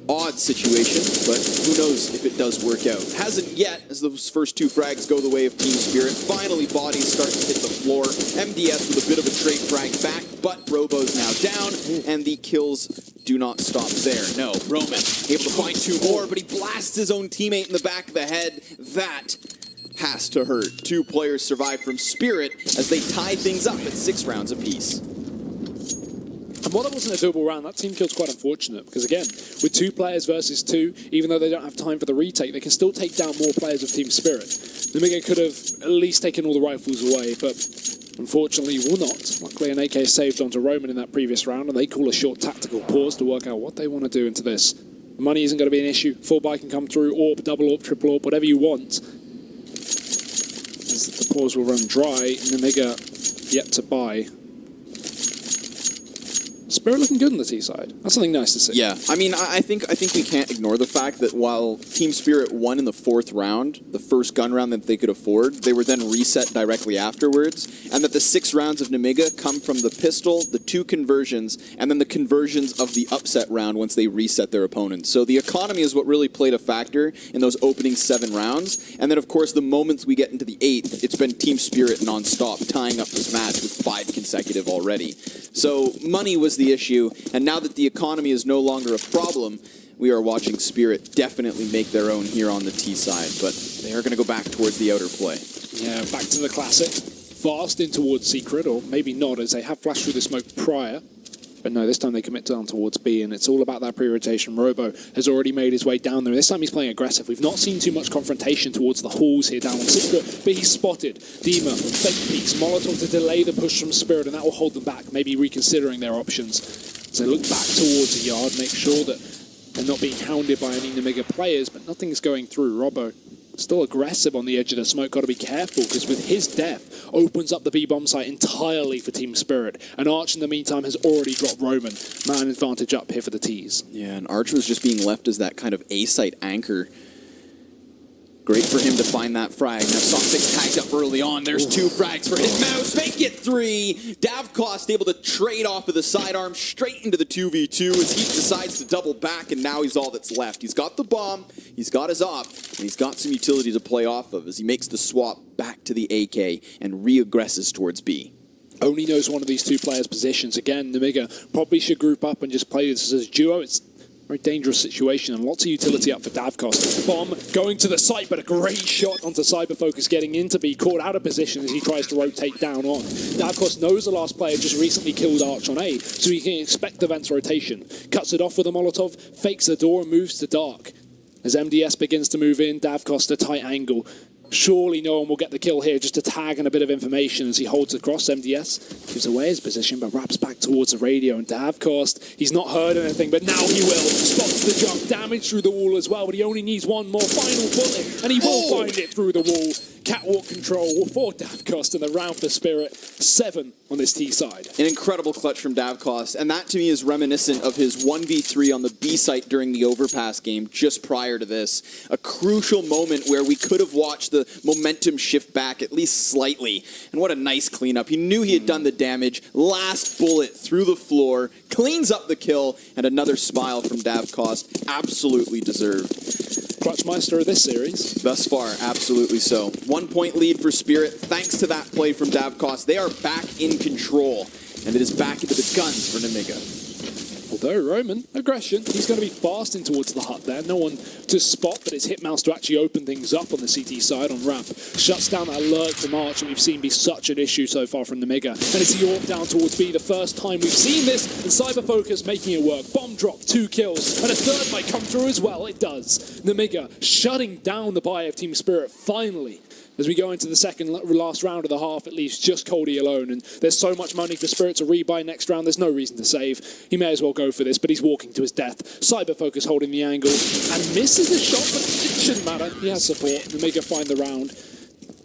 odd situation, but who knows if it does work out. Hasn't yet, as those first 2 frags go the way of Team Spirit. Finally, bodies start to hit the floor. MDS with a bit of a trade frag back, but Robo's now down, and the kills do not stop there. No, Roman able to find 2 more, but he blasts his own teammate in the back of the head. That has to hurt. 2 players survive from Spirit as they tie things up at 6 rounds apiece. And while that wasn't a doable round, that team kill's quite unfortunate because, again, with 2 players versus 2, even though they don't have time for the retake, they can still take down more players of Team Spirit. Nemiga could have at least taken all the rifles away, but unfortunately will not. Luckily, an AK saved onto Roman in that previous round, and they call a short tactical pause to work out what they want to do into this. The money isn't going to be an issue. Full buy can come through, AWP, double AWP, triple AWP, whatever you want. As the pause will run dry, Nemiga yet to buy. Spirit looking good on the T side. That's something nice to see. Yeah, I mean, I think we can't ignore the fact that while Team Spirit won in the 4th round, the first gun round that they could afford, they were then reset directly afterwards, and that the 6 rounds of Nemiga come from the pistol, the 2 conversions, and then the conversions of the upset round once they reset their opponents. So the economy is what really played a factor in those opening 7 rounds, and then of course the moments we get into the 8th, it's been Team Spirit non-stop, tying up this match with 5 consecutive already. So money was the issue, and now that the economy is no longer a problem, we are watching Spirit definitely make their own here on the T side, but they are going to go back towards the outer play. Yeah, back to the classic. Fast in towards Secret, or maybe not, as they have flashed through the smoke prior. But no, this time they commit down towards B, and it's all about that pre-rotation. Robo has already made his way down there. This time he's playing aggressive. We've not seen too much confrontation towards the halls here down on Secret, but he's spotted. Dima, fake peeks, Molotov to delay the push from Spirit, and that will hold them back, maybe reconsidering their options. So they look back towards the yard, make sure that they're not being hounded by any Nemiga players, but nothing's going through. Robo still aggressive on the edge of the smoke. Got to be careful, because with his death, opens up the B-bomb site entirely for Team Spirit. And Arch, in the meantime, has already dropped Roman. Man advantage up here for the T's. Yeah, and Arch was just being left as that kind of A-site anchor. Great for him to find that frag. Now Softix tagged up early on. There's 2 frags for his mouse. Make it 3. Davcost able to trade off of the sidearm straight into the 2v2 as he decides to double back, and now he's all that's left. He's got the bomb, he's got his op, and he's got some utility to play off of as he makes the swap back to the AK and re-aggresses towards B. Only knows one of these 2 players' positions. Again, Nemiga probably should group up and just play this as a duo. It's very dangerous situation, and lots of utility up for Davcost. Bomb going to the site, but a great shot onto Cyberfocus, getting into B, caught out of position as he tries to rotate down on. Davcost knows the last player just recently killed Arch on A, so he can expect the vent's rotation. Cuts it off with a Molotov, fakes the door and moves to dark. As MDS begins to move in, Davcost a tight angle. Surely no one will get the kill here, just a tag and a bit of information as he holds across. MDS gives away his position, but wraps back towards the radio, and Davcost, he's not heard anything, but now he will. Spots the jump, damage through the wall as well, but he only needs one more final bullet, and he will find it through the wall. Catwalk control for Davcost, and the round for Spirit. 7 on this T side. An incredible clutch from Davcost, and that to me is reminiscent of his 1v3 on the B site during the overpass game just prior to this. A crucial moment where we could have watched the momentum shift back at least slightly. And what a nice cleanup. He knew he had done the damage. Last bullet through the floor, cleans up the kill, and another smile from Davcost. Absolutely deserved. Clutchmeister of this series. Thus far, absolutely so. 1 point lead for Spirit, thanks to that play from Davcost. They are back in control, and it is back into the guns for Nemiga. Although Roman, aggression, he's going to be fast in towards the hut there. No one to spot, but it's Hitmouse to actually open things up on the CT side on ramp. Shuts down that alert from Arch that we've seen be such an issue so far from Nemiga. And it's the AWP down towards B, the first time we've seen this, and Cyberfocus making it work. Bomb drop, 2 kills, and a 3rd might come through as well. It does. Nemiga shutting down the buy of Team Spirit, finally. As we go into the last round of the half, it leaves just Cody alone, and there's so much money for Spirit to rebuy next round, there's no reason to save. He may as well go for this, but he's walking to his death. Cyberfocus holding the angle, and misses the shot, but it shouldn't matter. He has support. Nemiga find the round.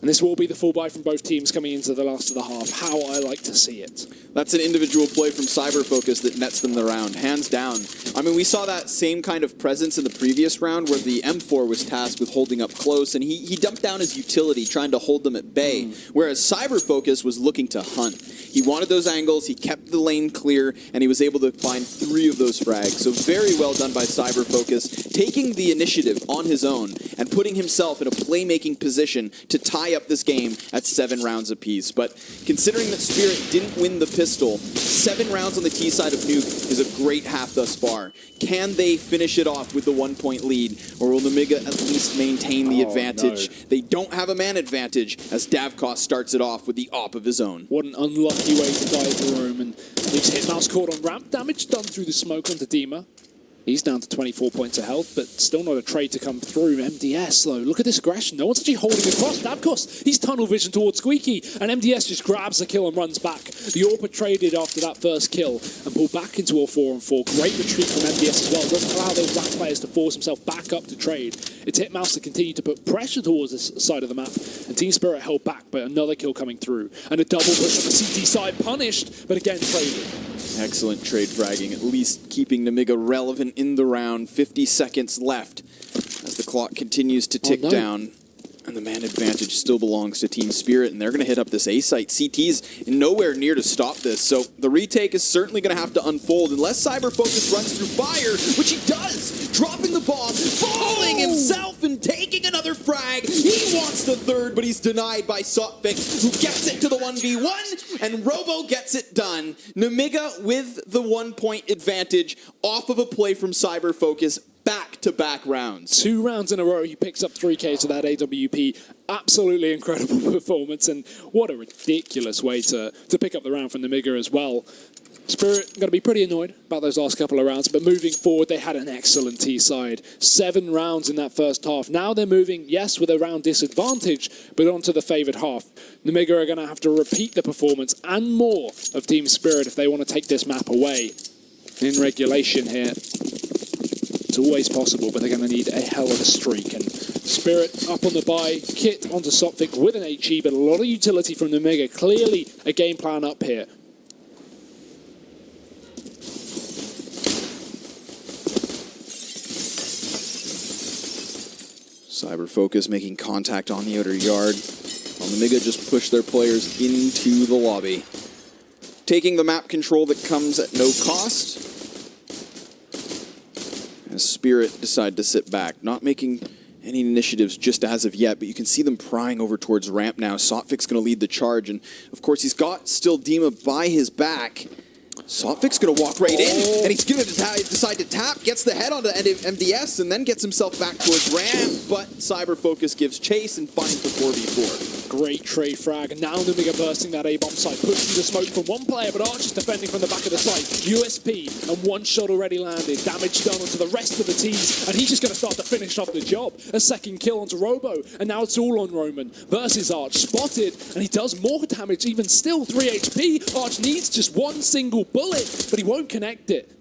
And this will be the full buy from both teams coming into the last of the half. How I like to see it. That's an individual play from Cyberfocus that nets them the round, hands down. I mean, we saw that same kind of presence in the previous round where the M4 was tasked with holding up close, and he dumped down his utility trying to hold them at bay, whereas Cyberfocus was looking to hunt. He wanted those angles, he kept the lane clear, and he was able to find 3 of those frags. So very well done by Cyberfocus, taking the initiative on his own and putting himself in a playmaking position to tie up this game at 7 rounds apiece. But considering that Spirit didn't win the pistol, 7 rounds on the T side of Nuke is a great half thus far. Can they finish it off with the 1 point lead, or will Nemiga at least maintain the advantage? No. They don't have a man advantage as Davcost starts it off with the op of his own. What an unlucky way to die for Roman. Leaves Hitmouse caught on ramp. Damage done through the smoke onto Dima. He's down to 24 points of health, but still not a trade to come through. MDS, though, look at this aggression. No one's actually holding across. Davkos, he's tunnel vision towards Squeaky, and MDS just grabs the kill and runs back. The AWP traded after that first kill and pulled back into a 4-on-4. Great retreat from MDS as well. Doesn't allow those ramp players to force himself back up to trade. It's Hitmouse to continue to put pressure towards this side of the map, and Team Spirit held back, but another kill coming through. And a double push from the CT side, punished, but again traded. Excellent trade fragging, at least keeping Nemiga relevant in the round. 50 seconds left as the clock continues to tick down. And the man advantage still belongs to Team Spirit, and they're going to hit up this A site. CT's nowhere near to stop this, so the retake is certainly going to have to unfold unless Cyberfocus runs through fire, which he does, dropping the bomb, falling himself and taking another frag. He wants the third, but he's denied by Sotfix, who gets it to the 1v1, and Robo gets it done. Nemiga with the 1-point advantage off of a play from Cyberfocus. Back-to-back rounds. 2 rounds in a row, he picks up 3K to that AWP. Absolutely incredible performance, and what a ridiculous way to pick up the round from Nemiga as well. Spirit going to be pretty annoyed about those last couple of rounds, but moving forward, they had an excellent T-side. 7 rounds in that first half. Now they're moving, yes, with a round disadvantage, but onto the favoured half. Nemiga are going to have to repeat the performance and more of Team Spirit if they want to take this map away. In regulation here, it's always possible, but they're going to need a hell of a streak. And Spirit up on the buy, Kit onto Sophic with an HE, but a lot of utility from Nemiga. Clearly a game plan up here. Cyberfocus making contact on the outer yard, while Nemiga just push their players into the lobby. Taking the map control that comes at no cost. Spirit decide to sit back, not making any initiatives just as of yet, but you can see them prying over towards ramp now. Sotfic's going to lead the charge, and of course he's got still Dima by his back. Sotfic's going to walk right in, and he's going to decide to tap, gets the head onto MDS, and then gets himself back towards ramp, but Cyberfocus gives chase and finds the 4v4. Great trade frag, and now Nemiga bursting that A-bomb site, pushing the smoke from one player, but Archer's defending from the back of the site. USP, and 1 shot already landed, damage done onto the rest of the teams, and he's just going to start to finish off the job. A second kill onto Robo, and now it's all on Roman versus Arch. Spotted, and he does more damage, even still 3 HP. Arch needs just 1 single bullet, but he won't connect it.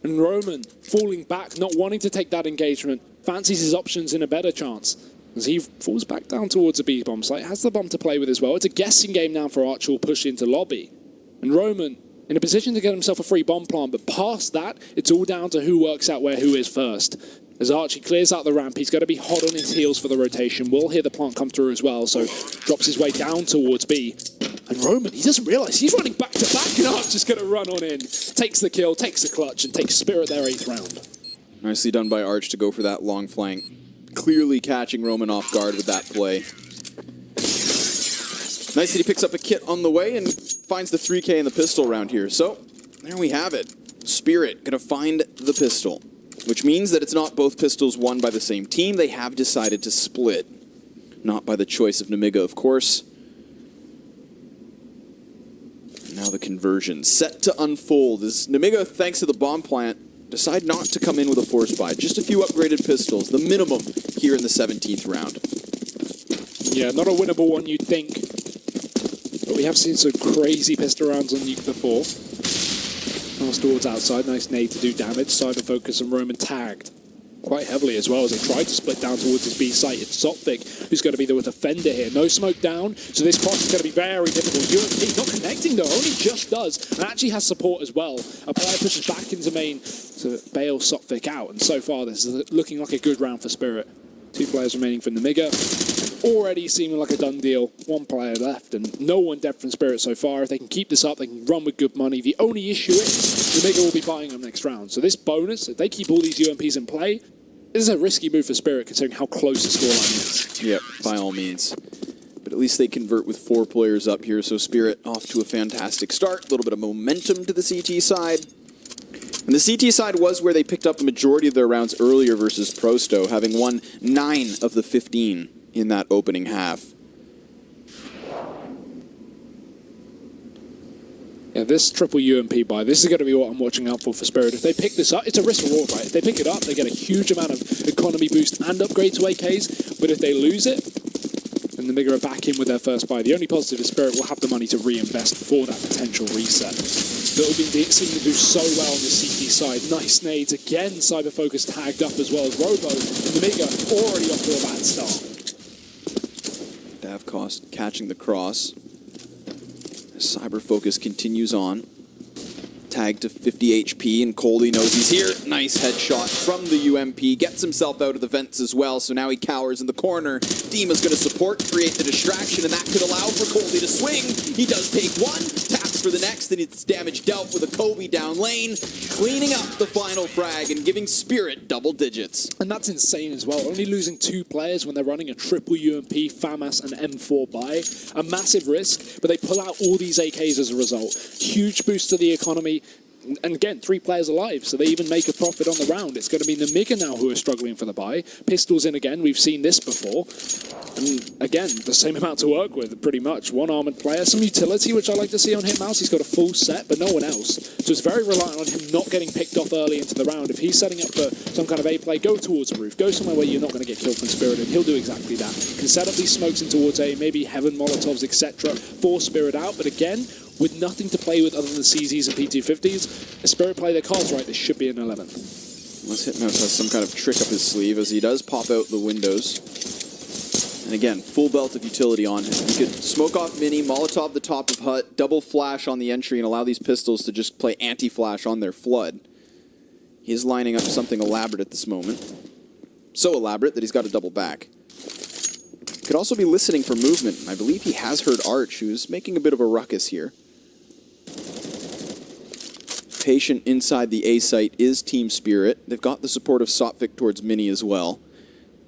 And Roman falling back, not wanting to take that engagement, fancies his options in a better chance. As he falls back down towards a B-bomb site, has the bomb to play with as well. It's a guessing game now for Arch, who'll push into lobby. And Roman in a position to get himself a free bomb plant, but past that, it's all down to who works out where who is first. As Archie clears out the ramp, he's going to be hot on his heels for the rotation. We'll hear the plant come through as well, so drops his way down towards B. And Roman, he doesn't realise he's running back to back, and Arch is going to run on in. Takes the kill, takes the clutch, and takes Spirit their 8th round. Nicely done by Arch to go for that long flank. Clearly catching Roman off guard with that play. Nice that he picks up a kit on the way and finds the 3K in the pistol round here. So, there we have it. Spirit going to find the pistol, which means that it's not both pistols won by the same team. They have decided to split. Not by the choice of Nemiga, of course. Now the conversion set to unfold as Nemiga, thanks to the bomb plant, decide not to come in with a force buy. Just a few upgraded pistols, the minimum here in the 17th round. Yeah, not a winnable one, you'd think. But we have seen some crazy pistol rounds on Nuke before. Pass towards outside, nice nade to do damage. Cyberfocus and Roman tagged quite heavily as well as they try to split down towards his B site. It's Sotvic who's going to be the defender here. No smoke down, so this cross is going to be very difficult. UMP not connecting though, only just does, and actually has support as well. A player pushes back into main to bail Sotvic out, and so far this is looking like a good round for Spirit. 2 players remaining for Nemiga. Already seeming like a done deal. 1 player left, and no one dead from Spirit so far. If they can keep this up, they can run with good money. The only issue is Nemiga will be buying them next round. So this bonus, if they keep all these UMPs in play, this is a risky move for Spirit considering how close the scoreline is. Yep, by all means. But at least they convert with 4 players up here, so Spirit off to a fantastic start. A little bit of momentum to the CT side. And the CT side was where they picked up the majority of their rounds earlier versus Prosto, having won 9 of the 15 in that opening half. Yeah, this triple UMP buy, this is going to be what I'm watching out for Spirit. If they pick this up, it's a risk reward, right? If they pick it up, they get a huge amount of economy boost and upgrade to AKs. But if they lose it, then the Nemiga are back in with their first buy. The only positive is Spirit will have the money to reinvest for that potential reset. That will be seem to do so well on the CT side. Nice nades again. Cyber Focus tagged up as well as Robo. And the Nemiga already off to a bad start. Davcost catching the cross. Cyber Focus continues on. Tag to 50 HP, and Coldy knows he's here. Nice headshot from the UMP. Gets himself out of the vents as well, so now he cowers in the corner. Dima's going to support, create the distraction, and that could allow for Coldy to swing. He does take one, taps for the next, and it's damage dealt with a Kobe down lane, cleaning up the final frag and giving Spirit double digits. And that's insane as well. Only losing 2 players when they're running a triple UMP, FAMAS, and M4 buy. A massive risk, but they pull out all these AKs as a result. Huge boost to the economy. And again, 3 players alive, so they even make a profit on the round. It's going to be Nemiga now who are struggling for the buy. Pistols in again, we've seen this before. And again, the same amount to work with, pretty much. 1 armored player, some utility, which I like to see on Hitmouse. He's got a full set, but no one else. So it's very reliant on him not getting picked off early into the round. If he's setting up for some kind of A play, go towards a roof. Go somewhere where you're not going to get killed from Spirit, and he'll do exactly that. Can set up these smokes in towards A, maybe Heaven, Molotovs, etc. for Spirit out, but again, with nothing to play with other than CZs and P250s, if Spirit play their cards right, this should be an 11th. Unless Hitmouse has some kind of trick up his sleeve, as he does pop out the windows. And again, full belt of utility on him. He could smoke off Mini, Molotov the top of Hut, double flash on the entry, and allow these pistols to just play anti-flash on their flood. He is lining up something elaborate at this moment. So elaborate that he's got to double back. Could also be listening for movement. I believe he has heard Arch, who's making a bit of a ruckus here. Patient inside the A site is Team Spirit. They've got the support of Sophic towards Mini as well.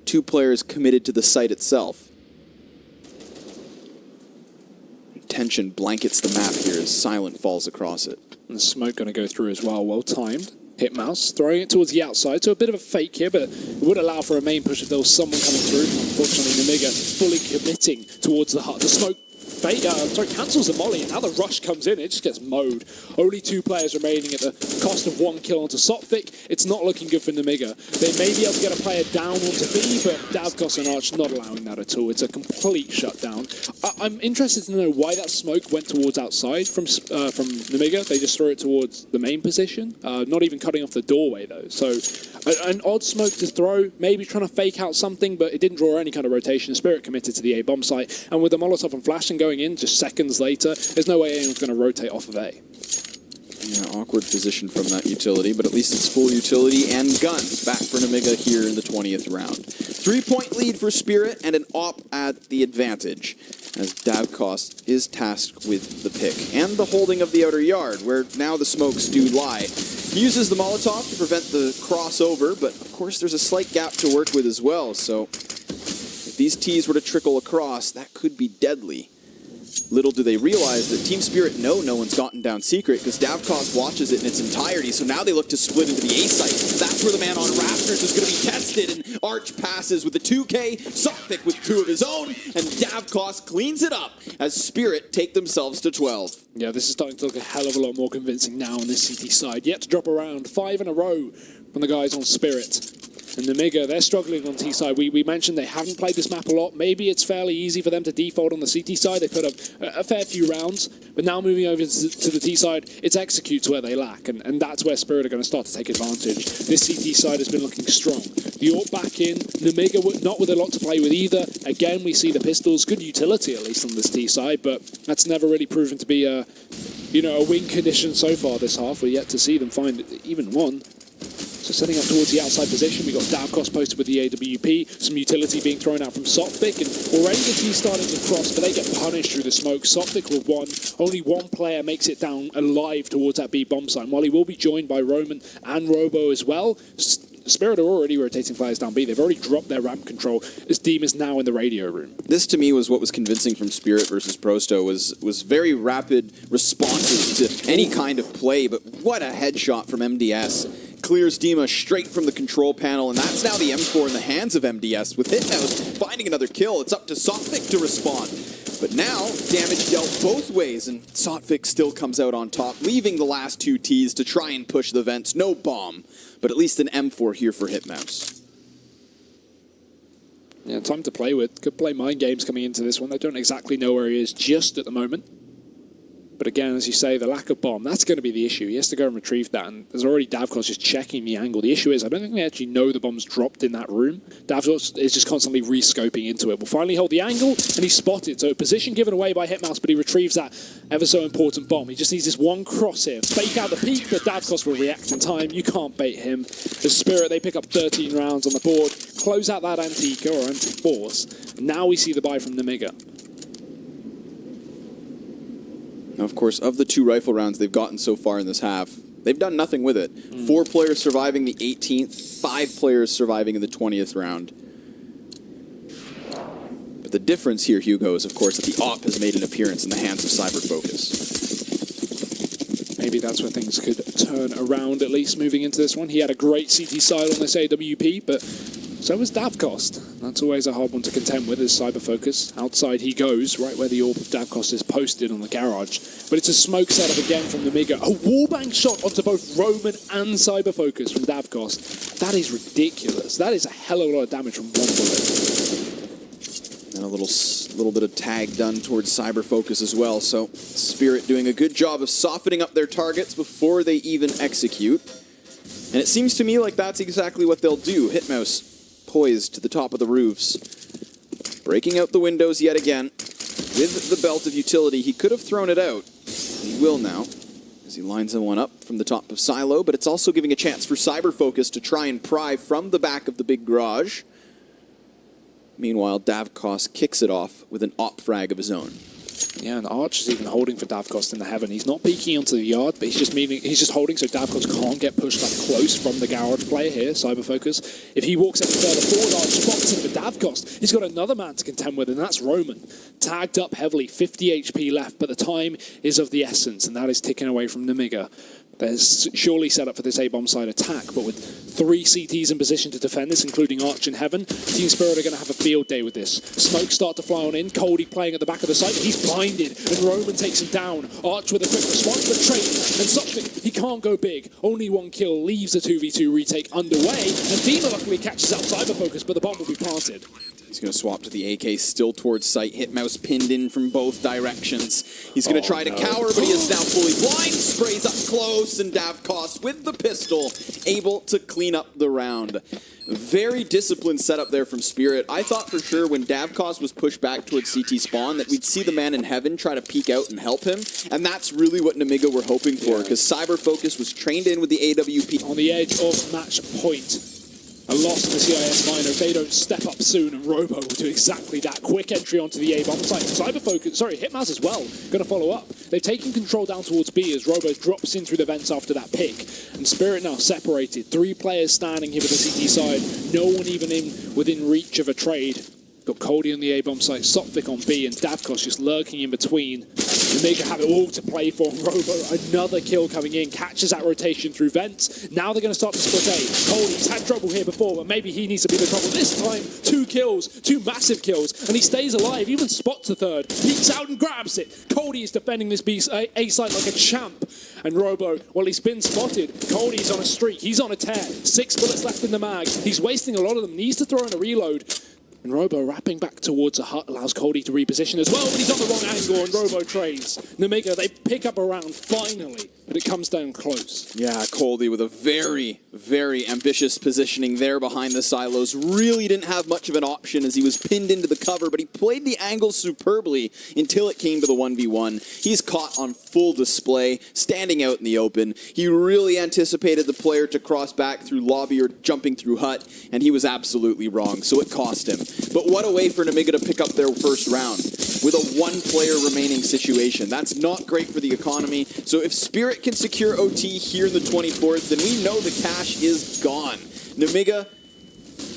2 players committed to the site itself. Tension blankets the map here as Silent falls across it. And the smoke going to go through as well, well timed. Hitmouse throwing it towards the outside, so a bit of a fake here, but it would allow for a main push if there was someone coming through. Unfortunately, Nemiga fully committing towards the Hut. The smoke cancels the molly, and now the rush comes in, it just gets mowed. Only 2 players remaining at the cost of 1 kill onto Sophic. It's not looking good for Nemiga. They may be able to get a player down onto B, but Davcost and Arch not allowing that at all. It's a complete shutdown. I'm interested to know why that smoke went towards outside from Nemiga. They just threw it towards the main position, not even cutting off the doorway though. So an odd smoke to throw, maybe trying to fake out something, but it didn't draw any kind of rotation. Spirit committed to the A bomb site, and with the Molotov and flashing going in just seconds later, there's no way anyone's going to rotate off of A. Yeah, awkward position from that utility, but at least it's full utility and gun back for Nemiga here in the 20th round. 3-point lead for Spirit and an op at the advantage, as Davcost is tasked with the pick and the holding of the outer yard, where now the smokes do lie. He uses the Molotov to prevent the crossover, but of course there's a slight gap to work with as well, so if these Ts were to trickle across, that could be deadly. Little do they realize that Team Spirit know no one's gotten down secret, because Davcost watches it in its entirety, so now they look to split into the A site. That's where the man on Raptors is going to be tested, and Arch passes with the 2K, Sophic with 2 of his own, and Davcost cleans it up as Spirit take themselves to 12. Yeah, this is starting to look a hell of a lot more convincing now on this CT side. Yet to drop around 5 in a row from the guys on Spirit. And Nemiga, they're struggling on T side. We mentioned they haven't played this map a lot. Maybe it's fairly easy for them to default on the CT side. They put up a fair few rounds, but now moving over to the T side, it's executes where they lack, and that's where Spirit are going to start to take advantage. This CT side has been looking strong. The AWP back in, Nemiga not with a lot to play with either. Again, we see the pistols, good utility at least on this T side, but that's never really proven to be a win condition so far this half. We're yet to see them find even one. So setting up towards the outside position, we got Davcost posted with the AWP, some utility being thrown out from Sophic, and already the T starting to cross, but they get punished through the smoke. Sophic with 1, only 1 player makes it down alive towards that B bomb site. While he will be joined by Roman and Robo as well, Spirit are already rotating players down B. They've already dropped their ramp control as Deem is now in the radio room. This to me was what was convincing from Spirit versus Prosto, was very rapid responses to any kind of play, but what a headshot from MDS. Clears Dima straight from the control panel, and that's now the M4 in the hands of MDS, with Hitmouse finding another kill. It's up to Sophic to respond. But now, damage dealt both ways, and Sotvik still comes out on top, leaving the last two Ts to try and push the vents. No bomb, but at least an M4 here for Hitmouse. Yeah, time to play with. Could play mind games coming into this one. They don't exactly know where he is just at the moment. But again, as you say, the lack of bomb, that's going to be the issue. He has to go and retrieve that, and there's already Davkos just checking the angle. The issue is, I don't think they actually know the bomb's dropped in that room. Davkos is just constantly re-scoping into it. Will finally hold the angle, and he's spotted. So position given away by Hitmouse, but he retrieves that ever so important bomb. He just needs this one cross here. Fake out the peak, but Davkos will react in time. You can't bait him. The Spirit, they pick up 13 rounds on the board, close out that Antica or Anti-Force. Now we see the buy from Nemiga. Now, of course, of the 2 rifle rounds they've gotten so far in this half, they've done nothing with it. 4 players surviving the 18th, 5 players surviving in the 20th round. But the difference here, Hugo, is, of course, that the AWP has made an appearance in the hands of Cyberfocus. Maybe that's where things could turn around, at least, moving into this one. He had a great CT side on this AWP, but so was Davkos. That's always a hard one to contend with, is Cyberfocus. Outside he goes, right where the orb of Davkos is posted on the garage. But it's a smoke setup again from Nemiga. A wallbang shot onto both Roman and Cyberfocus from Davkos. That is ridiculous. That is a hell of a lot of damage from one bullet. And a little bit of tag done towards Cyberfocus as well. So Spirit doing a good job of softening up their targets before they even execute. And it seems to me like that's exactly what they'll do. Hitmouse poised to the top of the roofs, breaking out the windows yet again. With the belt of utility, he could have thrown it out. He will now, as he lines one up from the top of Silo, but it's also giving a chance for Cyberfocus to try and pry from the back of the big garage. Meanwhile, Davkos kicks it off with an op frag of his own. Yeah, and Arch is even holding for Davkos in the heaven. He's not peeking onto the yard, but he's just holding so Davkos can't get pushed that close from the garage player here, Cyberfocus. If he walks any further forward, Arch spots him for Davkos. He's got another man to contend with, and that's Roman. Tagged up heavily, 50 HP left, but the time is of the essence, and that is ticking away from Nemiga. There's surely set up for this A-bomb side attack, but with 3 CTs in position to defend this, including Arch in heaven, Team Spirit are going to have a field day with this. Smoke start to fly on in, Coldie playing at the back of the site, he's blinded, and Roman takes him down. Arch with a quick response, but Trade and something, he can't go big. Only 1 kill leaves the 2v2 retake underway, and Dima luckily catches out Cyberfocus, but the bomb will be planted. He's going to swap to the AK, still towards sight. Hitmouse pinned in from both directions. He's going to try to cower, but he is now fully blind. Sprays up close, and Davkos with the pistol, able to clean up the round. Very disciplined setup there from Spirit. I thought for sure when Davkos was pushed back towards CT spawn that we'd see the man in heaven try to peek out and help him, and that's really what Nemiga were hoping for, because Cyberfocus was trained in with the AWP. On the edge of match point. A loss to the CIS minor. If they don't step up soon, and Robo will do exactly that. Quick entry onto the A-bomb site. Cyberfocus, sorry, Hitmouse as well, going to follow up. They've taken control down towards B as Robo drops in through the vents after that pick. And Spirit now separated. 3 players standing here with the CT side. No one even within reach of a trade. Got Coldie on the A-bomb site, Sotvik on B, and Davkos just lurking in between. Nemiga have it all to play for. Robo, another kill coming in, catches that rotation through vents. Now they're going to start to split A. Coldie's had trouble here before, but maybe he needs to be the trouble this time. 2 kills, 2 massive kills, and he stays alive, even spots the third. Peeks out and grabs it. Coldie is defending this A site like a champ. And Robo, well, he's been spotted. Coldie's on a streak, he's on a tear. 6 bullets left in the mag. He's wasting a lot of them, needs to throw in a reload. And Robo wrapping back towards a hut allows Coldie to reposition as well, but he's on the wrong angle and Robo trades. Nemiga, they pick up a round finally, but it comes down close. Yeah, Coldie with a very, very ambitious positioning there behind the silos. Really didn't have much of an option as he was pinned into the cover, but he played the angle superbly until it came to the 1v1. He's caught on full display, standing out in the open. He really anticipated the player to cross back through lobby or jumping through hut, and he was absolutely wrong, so it cost him. But what a way for Nemiga to pick up their first round with a 1-player remaining situation. That's not great for the economy. So if Spirit can secure OT here in the 24th, then we know the cash is gone. Nemiga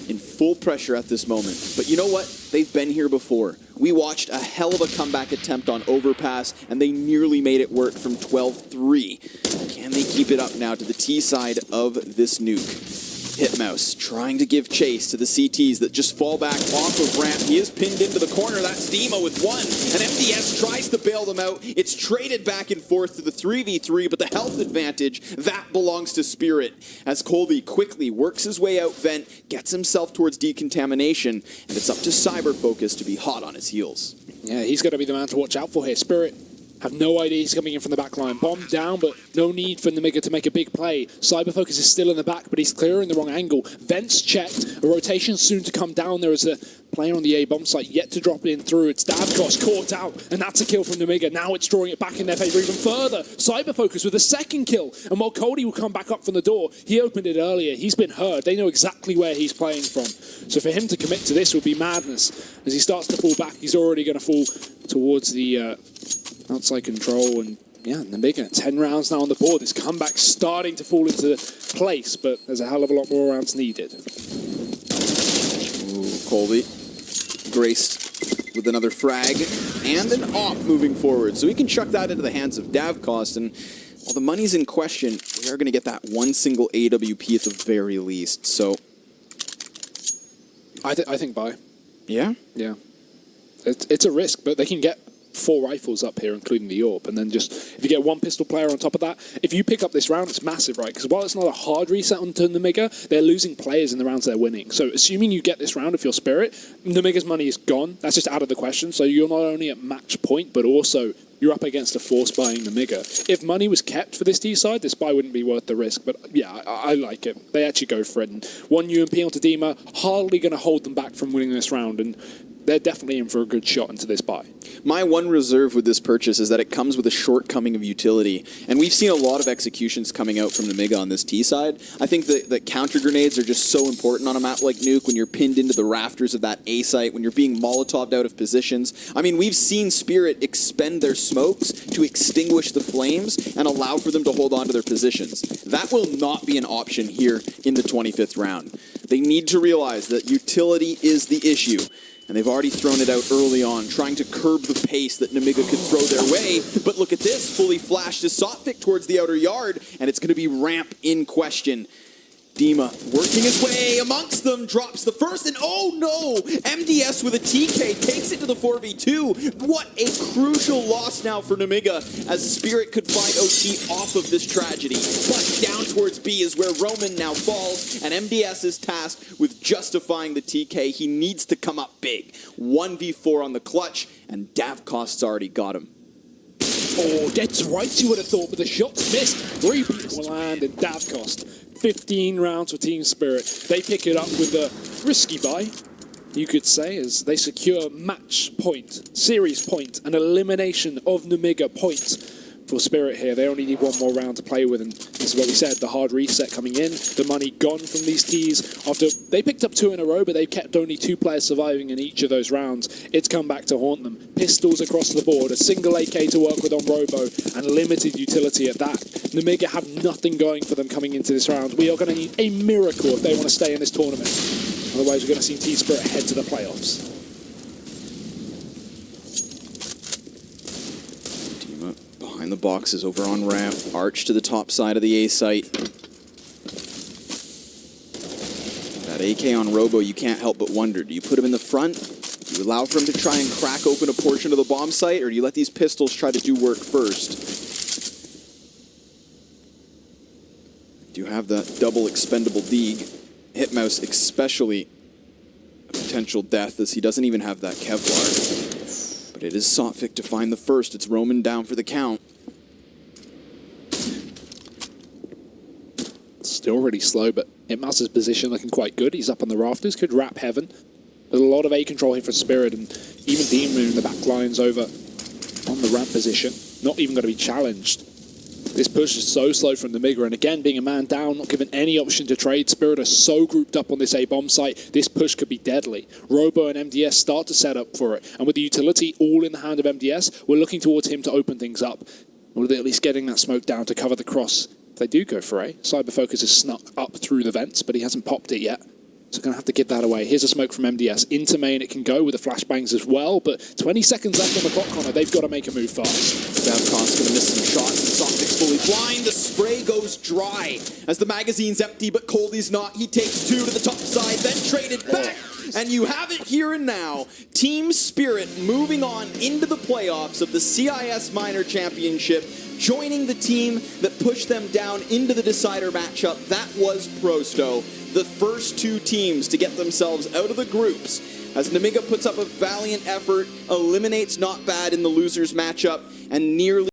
in full pressure at this moment. But you know what? They've been here before. We watched a hell of a comeback attempt on Overpass, and they nearly made it work from 12-3. Can they keep it up now to the T side of this nuke? Hitmouse trying to give chase to the CTs that just fall back off of ramp. He is pinned into the corner. That's Dima with one. And MDS tries to bail them out. It's traded back and forth to the 3v3, but the health advantage, that belongs to Spirit. As Colby quickly works his way out vent, gets himself towards decontamination, and it's up to Cyberfocus to be hot on his heels. Yeah, he's going to be the man to watch out for here. Spirit have no idea he's coming in from the back line. Bomb down, but no need for Nemiga to make a big play. Cyberfocus is still in the back, but he's clearing the wrong angle. Vents checked. A rotation soon to come down. There is a player on the A-bomb site yet to drop in through. It's Davkos caught out, and that's a kill from Nemiga. Now it's drawing it back in their favor even further. Cyberfocus with a second kill. And while Cody will come back up from the door, he opened it earlier. He's been heard. They know exactly where he's playing from. So for him to commit to this would be madness. As he starts to fall back, he's already going to fall towards the outside control. And yeah, Nemiga, 10 rounds now on the board. This comeback starting to fall into place, but there's a hell of a lot more rounds needed. Ooh, Colby graced with another frag and an op moving forward. So he can chuck that into the hands of Davkos, and while the money's in question, we are going to get that one single AWP at the very least. So I think buy. Yeah? Yeah. It's a risk, but they can get 4 rifles up here, including the AWP, and then just, if you get 1 pistol player on top of that, if you pick up this round, it's massive, right? Because while it's not a hard reset onto Nemiga, they're losing players in the rounds they're winning. So assuming you get this round if you're Spirit, Nemiga's money is gone. That's just out of the question. So you're not only at match point, but also you're up against a force buying Nemiga. If money was kept for this T side, this buy wouldn't be worth the risk. But yeah, I like it. They actually go for it. And 1 UMP onto Dima, hardly going to hold them back from winning this round. And they're definitely in for a good shot into this buy. My one reserve with this purchase is that it comes with a shortcoming of utility. And we've seen a lot of executions coming out from Nemiga on this T side. I think that counter grenades are just so important on a map like Nuke when you're pinned into the rafters of that A site, when you're being Molotoved out of positions. I mean, we've seen Spirit expend their smokes to extinguish the flames and allow for them to hold on to their positions. That will not be an option here in the 25th round. They need to realize that utility is the issue. And they've already thrown it out early on, trying to curb the pace that Nemiga could throw their way. But look at this, fully flashed is Sotvic towards the outer yard, and it's going to be ramp in question. Dima working his way amongst them, drops the first, and oh no! MDS with a TK takes it to the 4v2. What a crucial loss now for Nemiga, as Spirit could find OT off of this tragedy. But down towards B is where Roman now falls, and MDS is tasked with justifying the TK. He needs to come up big. 1v4 on the clutch, and Davkos's already got him. Oh, dead to rights, you would have thought, but the shots missed. 3 people land, and Davkos. 15 rounds for Team Spirit. They pick it up with a risky buy, you could say, as they secure match point, series point, an elimination of Nemiga points for Spirit here. They only need 1 more round to play with, and this is what we said, the hard reset coming in, the money gone from these Ts. After they picked up 2 in a row, but they've kept only 2 players surviving in each of those rounds. It's come back to haunt them. Pistols across the board, a single AK to work with on Robo, and limited utility at that. Nemiga have nothing going for them coming into this round. We are going to need a miracle if they want to stay in this tournament. Otherwise, we're going to see Team Spirit head to the playoffs. Behind the boxes over on ramp, arch to the top side of the A site. That AK on Robo, you can't help but wonder, do you put him in the front? Do you allow for him to try and crack open a portion of the bomb site, or do you let these pistols try to do work first? Do you have that double expendable Deeg? Hitmouse especially a potential death, as he doesn't even have that Kevlar. But it is Sotvic to find the first. It's Roman down for the count. Still really slow, but Hitmouse's position looking quite good. He's up on the rafters, could wrap heaven. There's a lot of A control here for Spirit, and even Demon in the back lines over on the ramp position. Not even going to be challenged. This push is so slow from Nemiga, and again, being a man down, not given any option to trade. Spirit are so grouped up on this A-bomb site, this push could be deadly. Robo and MDS start to set up for it, and with the utility all in the hand of MDS, we're looking towards him to open things up. Or at least getting that smoke down to cover the cross. If they do go for A, Cyberfocus has snuck up through the vents, but he hasn't popped it yet. So going to have to give that away. Here's a smoke from MDS. Into main it can go with the flashbangs as well, but 20 seconds left on the clock, Connor. They've got to make a move fast. Davkos going to miss some shots, and Sonic's fully blind. The spray goes dry as the magazine's empty, but Coldy's not. He takes 2 to the top side, then traded back. And you have it here and now. Team Spirit moving on into the playoffs of the CIS Minor Championship, joining the team that pushed them down into the decider matchup. That was Prosto, the first 2 teams to get themselves out of the groups, as Nemiga puts up a valiant effort, eliminates Not Bad in the losers matchup, and nearly